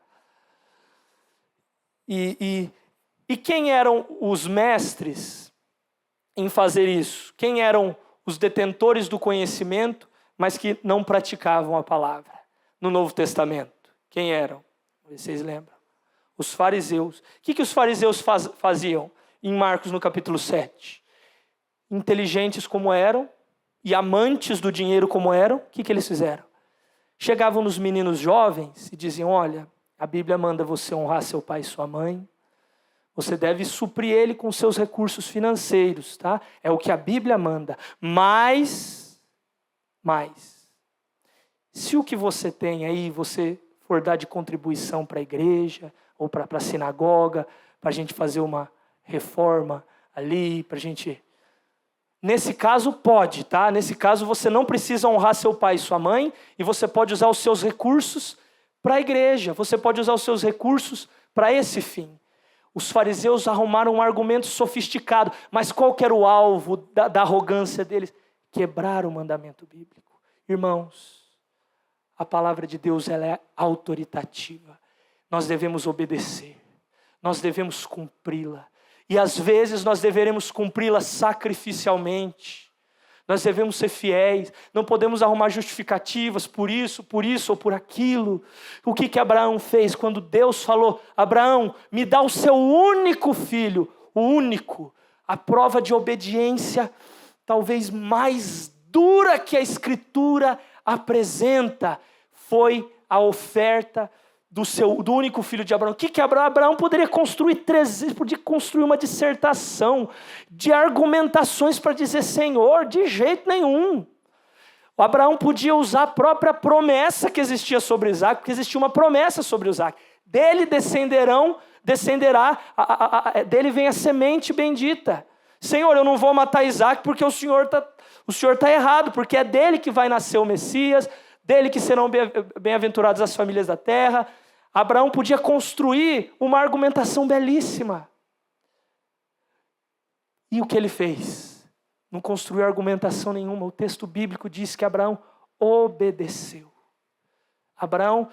S1: E quem eram os mestres em fazer isso? Quem eram os detentores do conhecimento, mas que não praticavam a palavra no Novo Testamento? Quem eram? Vocês lembram? Os fariseus. O que os fariseus faziam em Marcos no capítulo 7? Inteligentes como eram e amantes do dinheiro como eram, o que eles fizeram? Chegavam nos meninos jovens e diziam, olha, a Bíblia manda você honrar seu pai e sua mãe, você deve suprir ele com seus recursos financeiros, tá? É o que a Bíblia manda. Mas, se o que você tem aí, você for dar de contribuição para a igreja, ou para a sinagoga, para a gente fazer uma reforma ali, para a gente... Nesse caso pode, tá? Nesse caso você não precisa honrar seu pai e sua mãe, e você pode usar os seus recursos para a igreja, você pode usar os seus recursos para esse fim. Os fariseus arrumaram um argumento sofisticado, mas qual que era o alvo da arrogância deles? Quebrar o mandamento bíblico. Irmãos, a palavra de Deus ela é autoritativa. Nós devemos obedecer, nós devemos cumpri-la. E às vezes nós deveremos cumpri-la sacrificialmente. Nós devemos ser fiéis, não podemos arrumar justificativas por isso ou por aquilo. O que Abraão fez quando Deus falou, Abraão, me dá o seu único filho, o único. A prova de obediência talvez mais dura que a Escritura apresenta foi a oferta do único filho de Abraão. O que Abraão poderia construir uma dissertação de argumentações para dizer, Senhor, de jeito nenhum. O Abraão podia usar a própria promessa que existia sobre Isaac, porque existia uma promessa sobre Isaac. Dele dele vem a semente bendita. Senhor, eu não vou matar Isaac porque o Senhor está errado, porque é dele que vai nascer o Messias, dele que serão bem-aventuradas as famílias da terra. Abraão podia construir uma argumentação belíssima. E o que ele fez? Não construiu argumentação nenhuma. O texto bíblico diz que Abraão obedeceu. Abraão,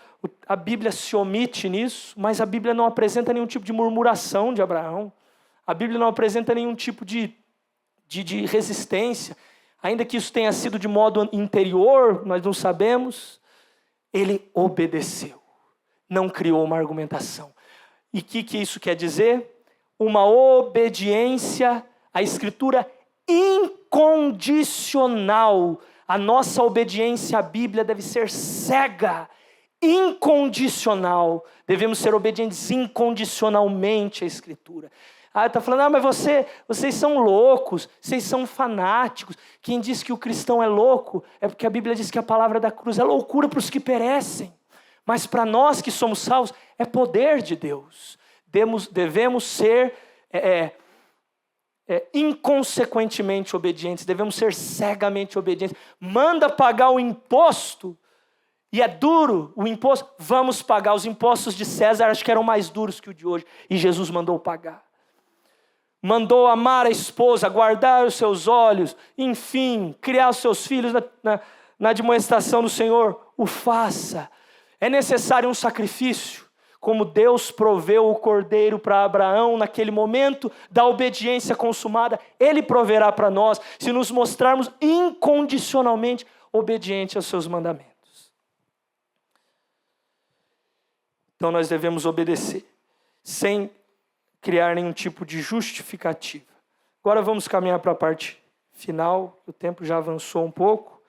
S1: a Bíblia se omite nisso, mas a Bíblia não apresenta nenhum tipo de murmuração de Abraão. A Bíblia não apresenta nenhum tipo de resistência. Ainda que isso tenha sido de modo interior, nós não sabemos. Ele obedeceu, não criou uma argumentação. E o que isso quer dizer? Uma obediência à Escritura incondicional. A nossa obediência à Bíblia deve ser cega, incondicional. Devemos ser obedientes incondicionalmente à Escritura. Está falando, mas vocês são loucos, vocês são fanáticos. Quem diz que o cristão é louco é porque a Bíblia diz que a palavra da cruz é loucura para os que perecem. Mas para nós que somos salvos, é poder de Deus. Devemos ser inconsequentemente obedientes, devemos ser cegamente obedientes. Manda pagar o imposto, e é duro o imposto, vamos pagar. Os impostos de César acho que eram mais duros que o de hoje, e Jesus mandou pagar. Mandou amar a esposa, guardar os seus olhos, enfim, criar os seus filhos na admoestação do Senhor. O faça. É necessário um sacrifício, como Deus proveu o cordeiro para Abraão naquele momento da obediência consumada. Ele proverá para nós, se nos mostrarmos incondicionalmente obedientes aos seus mandamentos. Então nós devemos obedecer, sem criar nenhum tipo de justificativa. Agora vamos caminhar para a parte final, o tempo já avançou um pouco.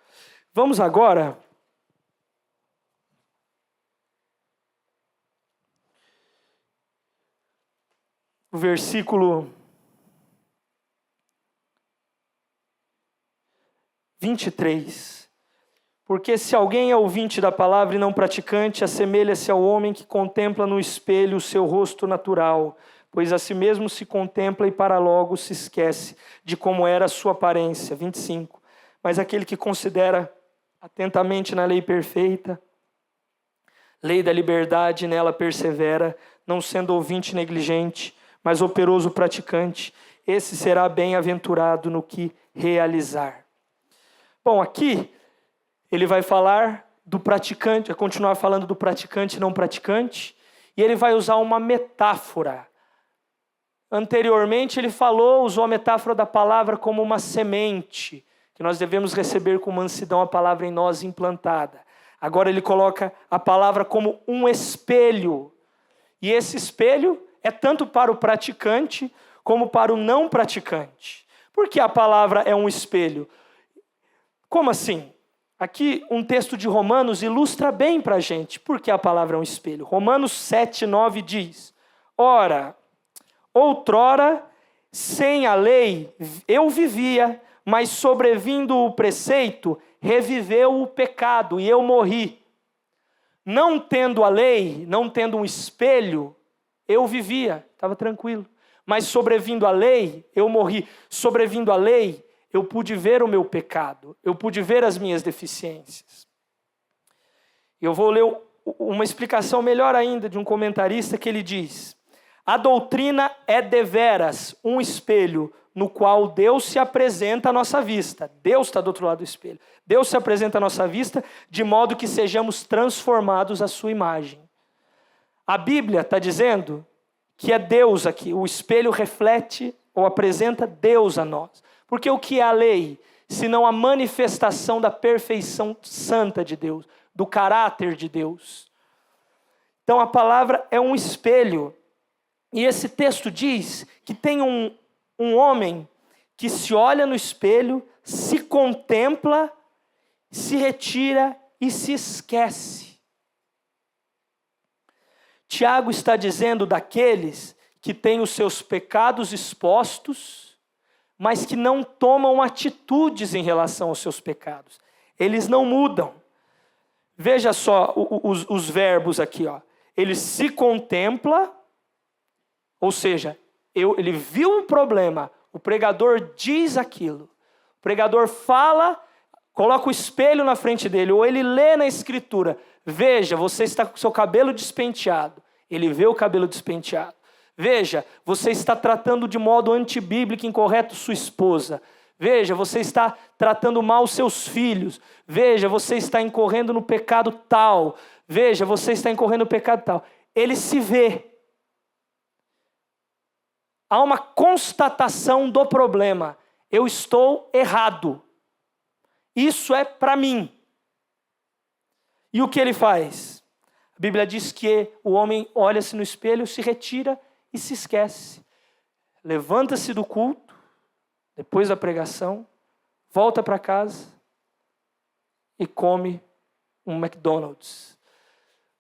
S1: Vamos agora o versículo 23. Porque se alguém é ouvinte da palavra e não praticante, assemelha-se ao homem que contempla no espelho o seu rosto natural, pois a si mesmo se contempla e para logo se esquece de como era a sua aparência. 25. Mas aquele que considera atentamente na lei perfeita, lei da liberdade, nela persevera, não sendo ouvinte negligente, mas operoso praticante, esse será bem-aventurado no que realizar. Bom, aqui ele vai falar do praticante, vai continuar falando do praticante e não praticante, e ele vai usar uma metáfora. Anteriormente ele usou a metáfora da palavra como uma semente, que nós devemos receber com mansidão a palavra em nós implantada. Agora ele coloca a palavra como um espelho, e esse espelho é tanto para o praticante como para o não praticante. Por que a palavra é um espelho? Como assim? Aqui um texto de Romanos ilustra bem para a gente por que a palavra é um espelho. Romanos 7:9 diz: ora, outrora, sem a lei, eu vivia, mas sobrevindo o preceito, reviveu o pecado e eu morri. Não tendo a lei, não tendo um espelho, eu vivia, estava tranquilo. Mas sobrevindo a lei, eu morri. Sobrevindo a lei, eu pude ver o meu pecado, eu pude ver as minhas deficiências. Eu vou ler uma explicação melhor ainda de um comentarista que ele diz: a doutrina é deveras um espelho no qual Deus se apresenta à nossa vista. Deus está do outro lado do espelho. Deus se apresenta à nossa vista de modo que sejamos transformados à sua imagem. A Bíblia está dizendo que é Deus aqui. O espelho reflete ou apresenta Deus a nós. Porque o que é a lei? Senão a manifestação da perfeição santa de Deus, do caráter de Deus. Então a palavra é um espelho. E esse texto diz que tem um homem que se olha no espelho, se contempla, se retira e se esquece. Tiago está dizendo daqueles que têm os seus pecados expostos, mas que não tomam atitudes em relação aos seus pecados. Eles não mudam. Veja só os verbos aqui. Ele se contempla, ou seja, ele viu o problema, o pregador diz aquilo. O pregador fala, coloca o espelho na frente dele, ou ele lê na escritura: veja, você está com o seu cabelo despenteado. Ele vê o cabelo despenteado. Veja, você está tratando de modo antibíblico e incorreto sua esposa. Veja, você está tratando mal seus filhos. Veja, você está incorrendo no pecado tal. veja, você está incorrendo no pecado tal. Ele se vê. Há uma constatação do problema. Eu estou errado. Isso é para mim. E o que ele faz? A Bíblia diz que o homem olha-se no espelho, se retira e se esquece. Levanta-se do culto, depois da pregação, volta para casa e come um McDonald's.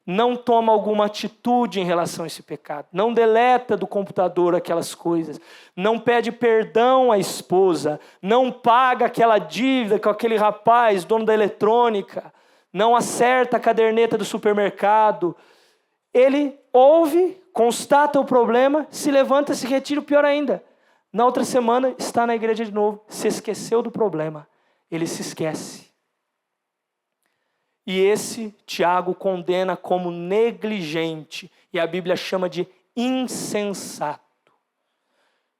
S1: Não toma alguma atitude em relação a esse pecado. Não deleta do computador aquelas coisas. Não pede perdão à esposa. Não paga aquela dívida com aquele rapaz, dono da eletrônica. Não acerta a caderneta do supermercado. Ele ouve, constata o problema, se levanta, se retira, o pior ainda. Na outra semana está na igreja de novo, se esqueceu do problema. Ele se esquece. E esse Tiago condena como negligente, e a Bíblia chama de insensato.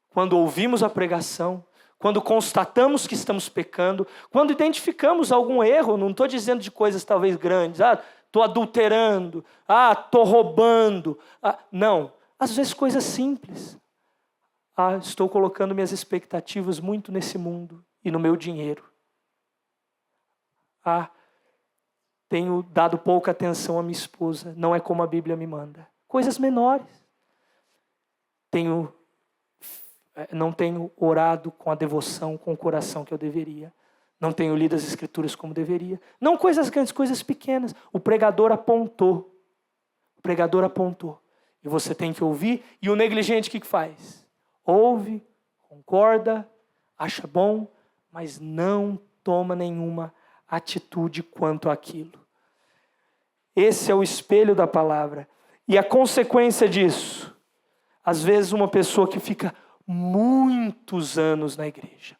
S1: Quando ouvimos a pregação, quando constatamos que estamos pecando, quando identificamos algum erro, não estou dizendo de coisas talvez grandes, estou adulterando, estou roubando, não, às vezes coisas simples. Estou colocando minhas expectativas muito nesse mundo e no meu dinheiro. Tenho dado pouca atenção à minha esposa, não é como a Bíblia me manda. Coisas menores. Não tenho orado com a devoção, com o coração que eu deveria. Não tenho lido as Escrituras como deveria. Não coisas grandes, coisas pequenas. O pregador apontou. E você tem que ouvir. E o negligente o que faz? Ouve, concorda, acha bom, mas não toma nenhuma atitude quanto àquilo. Esse é o espelho da palavra. E a consequência disso, às vezes uma pessoa que fica muitos anos na igreja,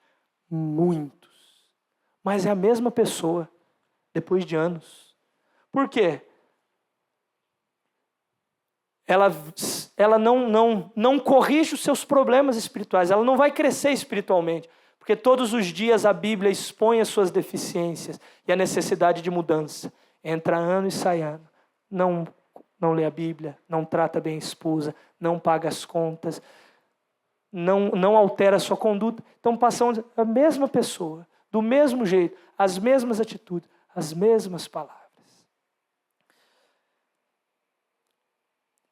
S1: muitos, mas é a mesma pessoa depois de anos. Por quê? Ela não corrige os seus problemas espirituais, ela não vai crescer espiritualmente. Porque todos os dias a Bíblia expõe as suas deficiências e a necessidade de mudança. Entra ano e sai ano. Não lê a Bíblia, não trata bem a esposa, não paga as contas, não altera a sua conduta. Então passam a mesma pessoa, do mesmo jeito, as mesmas atitudes, as mesmas palavras.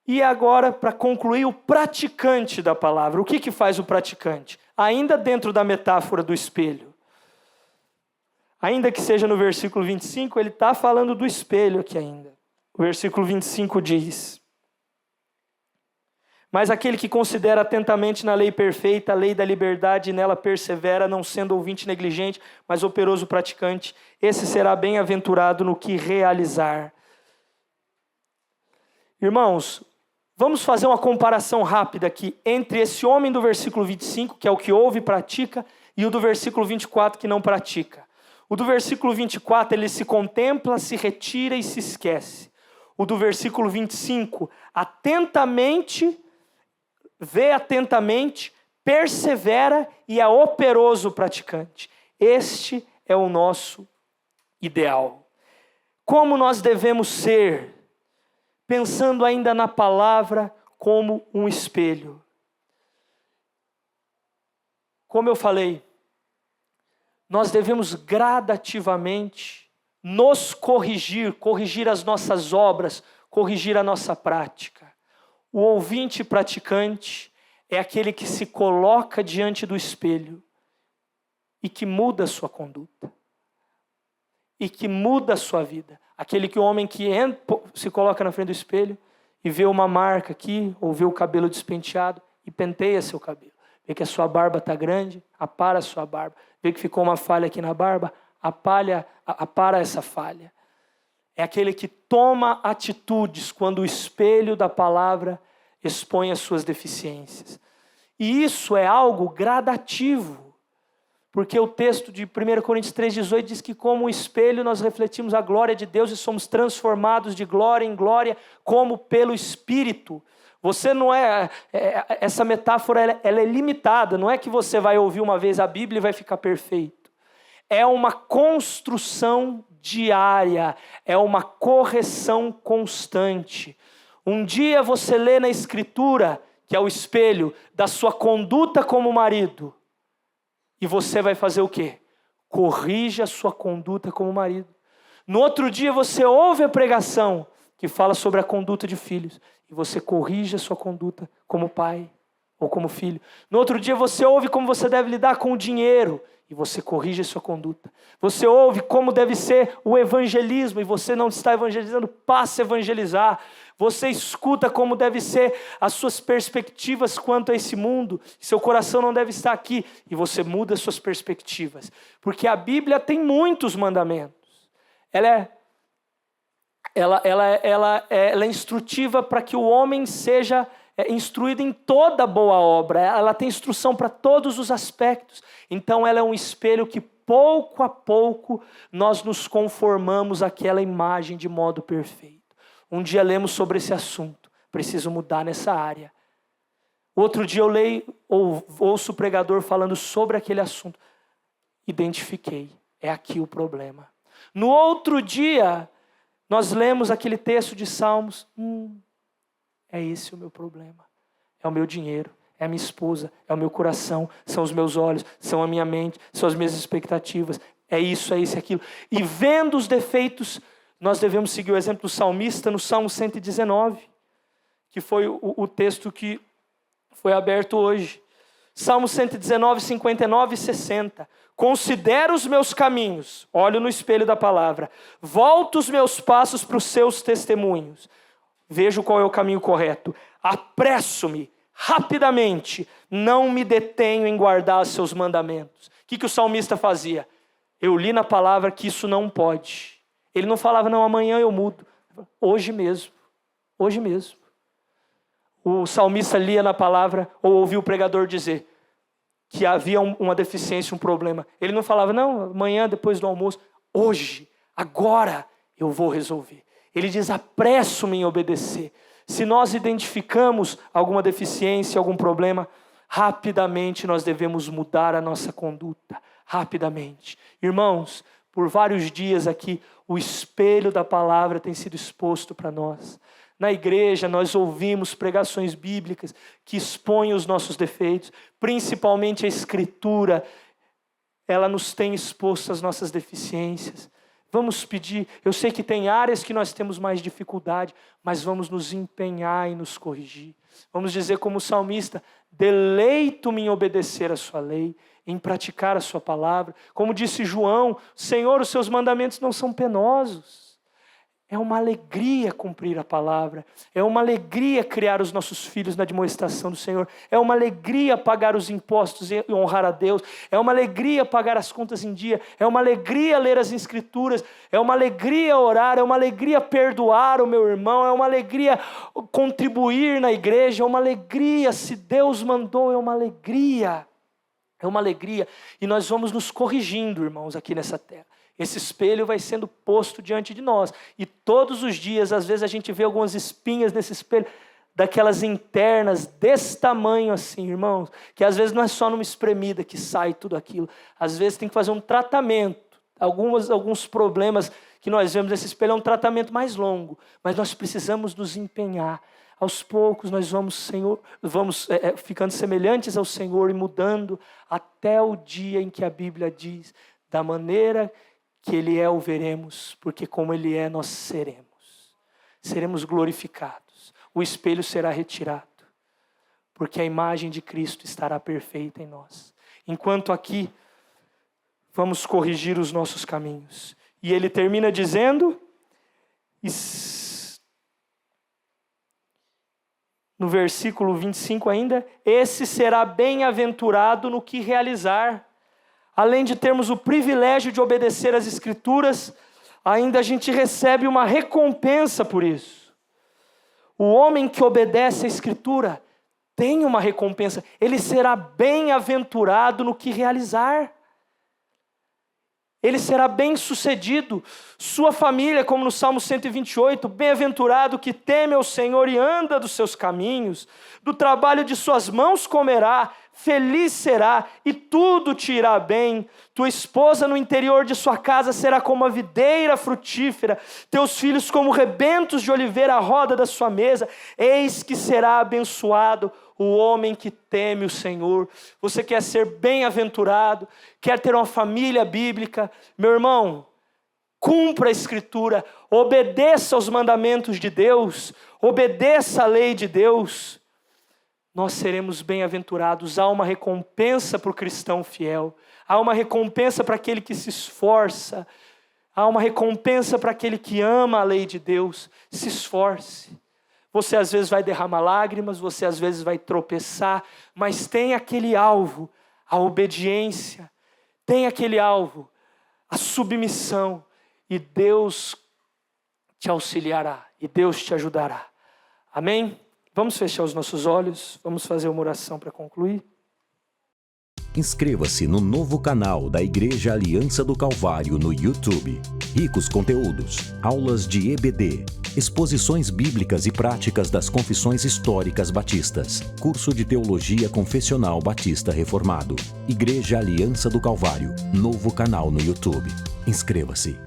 S1: E agora, para concluir, o praticante da palavra. O que faz o praticante? Ainda dentro da metáfora do espelho. Ainda que seja no versículo 25, ele está falando do espelho aqui ainda. O versículo 25 diz: mas aquele que considera atentamente na lei perfeita, a lei da liberdade, e nela persevera, não sendo ouvinte negligente, mas operoso praticante, esse será bem-aventurado no que realizar. Irmãos, vamos fazer uma comparação rápida aqui entre esse homem do versículo 25, que é o que ouve e pratica, e o do versículo 24, que não pratica. O do versículo 24, ele se contempla, se retira e se esquece. O do versículo 25, vê atentamente, persevera e é operoso praticante. Este é o nosso ideal. Como nós devemos ser? Pensando ainda na palavra como um espelho. Como eu falei, nós devemos gradativamente nos corrigir as nossas obras, corrigir a nossa prática. O ouvinte praticante é aquele que se coloca diante do espelho e que muda a sua conduta. E que muda a sua vida. Aquele que o homem que se coloca na frente do espelho e vê uma marca aqui, ou vê o cabelo despenteado e penteia seu cabelo. Vê que a sua barba está grande, apara a sua barba. Vê que ficou uma falha aqui na barba, apara essa falha. É aquele que toma atitudes quando o espelho da palavra expõe as suas deficiências. E isso é algo gradativo. Porque o texto de 1 Coríntios 3,18 diz que como um espelho nós refletimos a glória de Deus e somos transformados de glória em glória como pelo Espírito. Você não essa metáfora ela é limitada, não é que você vai ouvir uma vez a Bíblia e vai ficar perfeito. É uma construção diária, é uma correção constante. Um dia você lê na Escritura, que é o espelho da sua conduta como marido, e você vai fazer o quê? Corrige a sua conduta como marido. No outro dia você ouve a pregação que fala sobre a conduta de filhos, e você corrige a sua conduta como pai ou como filho. No outro dia você ouve como você deve lidar com o dinheiro, e você corrige a sua conduta. Você ouve como deve ser o evangelismo, e você não está evangelizando, passe a evangelizar. Você escuta como deve ser as suas perspectivas quanto a esse mundo. Seu coração não deve estar aqui, e você muda as suas perspectivas. Porque a Bíblia tem muitos mandamentos. Ela é instrutiva para que o homem seja instruído em toda boa obra. Ela tem instrução para todos os aspectos. Então ela é um espelho que pouco a pouco nós nos conformamos àquela imagem de modo perfeito. Um dia lemos sobre esse assunto, preciso mudar nessa área. Outro dia eu leio ou ouço o pregador falando sobre aquele assunto. Identifiquei, é aqui o problema. No outro dia, nós lemos aquele texto de Salmos. É esse o meu problema. É o meu dinheiro, é a minha esposa, é o meu coração, são os meus olhos, são a minha mente, são as minhas expectativas. É isso, é isso, é aquilo. E vendo os defeitos, nós devemos seguir o exemplo do salmista no Salmo 119, que foi o texto que foi aberto hoje. Salmo 119, 59 e 60. Considero os meus caminhos, olho no espelho da palavra, volto os meus passos para os seus testemunhos. Vejo qual é o caminho correto. Apresso-me rapidamente, não me detenho em guardar os seus mandamentos. O que o salmista fazia? Eu li na palavra que isso não pode. Ele não falava, não, amanhã eu mudo. Hoje mesmo. Hoje mesmo. O salmista lia na palavra ou ouvia o pregador dizer que havia uma deficiência, um problema. Ele não falava, não, amanhã depois do almoço. Hoje, agora eu vou resolver. Ele diz, apresso-me em obedecer. Se nós identificamos alguma deficiência, algum problema, rapidamente nós devemos mudar a nossa conduta. Rapidamente. Irmãos, por vários dias aqui, o espelho da palavra tem sido exposto para nós. Na igreja, nós ouvimos pregações bíblicas que expõem os nossos defeitos, principalmente a Escritura. Ela nos tem exposto as nossas deficiências. Vamos pedir, eu sei que tem áreas que nós temos mais dificuldade, mas vamos nos empenhar em nos corrigir. Vamos dizer como o salmista, deleito-me em obedecer a sua lei, em praticar a sua palavra. Como disse João, Senhor, os seus mandamentos não são penosos. É uma alegria cumprir a palavra. É uma alegria criar os nossos filhos na admoestação do Senhor. É uma alegria pagar os impostos e honrar a Deus. É uma alegria pagar as contas em dia. É uma alegria ler as escrituras. É uma alegria orar. É uma alegria perdoar o meu irmão. É uma alegria contribuir na igreja. É uma alegria, se Deus mandou, é uma alegria. É uma alegria. E nós vamos nos corrigindo, irmãos, aqui nessa terra. Esse espelho vai sendo posto diante de nós. E todos os dias, às vezes a gente vê algumas espinhas nesse espelho, daquelas internas, desse tamanho assim, irmãos, que às vezes não é só numa espremida que sai tudo aquilo. Às vezes tem que fazer um tratamento. Alguns problemas que nós vemos nesse espelho é um tratamento mais longo. Mas nós precisamos nos empenhar. Aos poucos nós vamos ficando semelhantes ao Senhor e mudando até o dia em que a Bíblia diz, da maneira que Ele é, o veremos, porque como Ele é, nós seremos. Seremos glorificados. O espelho será retirado, porque a imagem de Cristo estará perfeita em nós. Enquanto aqui, vamos corrigir os nossos caminhos. E ele termina dizendo, no versículo 25 ainda, esse será bem-aventurado no que realizar. Além de termos o privilégio de obedecer às Escrituras, ainda a gente recebe uma recompensa por isso. O homem que obedece à Escritura tem uma recompensa. Ele será bem-aventurado no que realizar. ele será bem-sucedido. Sua família, como no Salmo 128, bem-aventurado que teme ao Senhor e anda dos seus caminhos, do trabalho de suas mãos comerá, feliz será e tudo te irá bem. Tua esposa no interior de sua casa será como a videira frutífera, teus filhos como rebentos de oliveira à roda da sua mesa. Eis que será abençoado o homem que teme o Senhor. Você quer ser bem-aventurado, quer ter uma família bíblica? Meu irmão, cumpra a Escritura, obedeça aos mandamentos de Deus, obedeça à lei de Deus. Nós seremos bem-aventurados. Há uma recompensa para o cristão fiel, há uma recompensa para aquele que se esforça, há uma recompensa para aquele que ama a lei de Deus. Se esforce. Você às vezes vai derramar lágrimas, você às vezes vai tropeçar, mas tem aquele alvo, a obediência, tem aquele alvo, a submissão, e Deus te auxiliará, e Deus te ajudará. Amém? Vamos fechar os nossos olhos, vamos fazer uma oração para concluir.
S2: Inscreva-se no novo canal da Igreja Aliança do Calvário no YouTube. Ricos conteúdos, aulas de EBD, exposições bíblicas e práticas das confissões históricas batistas, curso de Teologia Confessional Batista Reformado. Igreja Aliança do Calvário, novo canal no YouTube. Inscreva-se.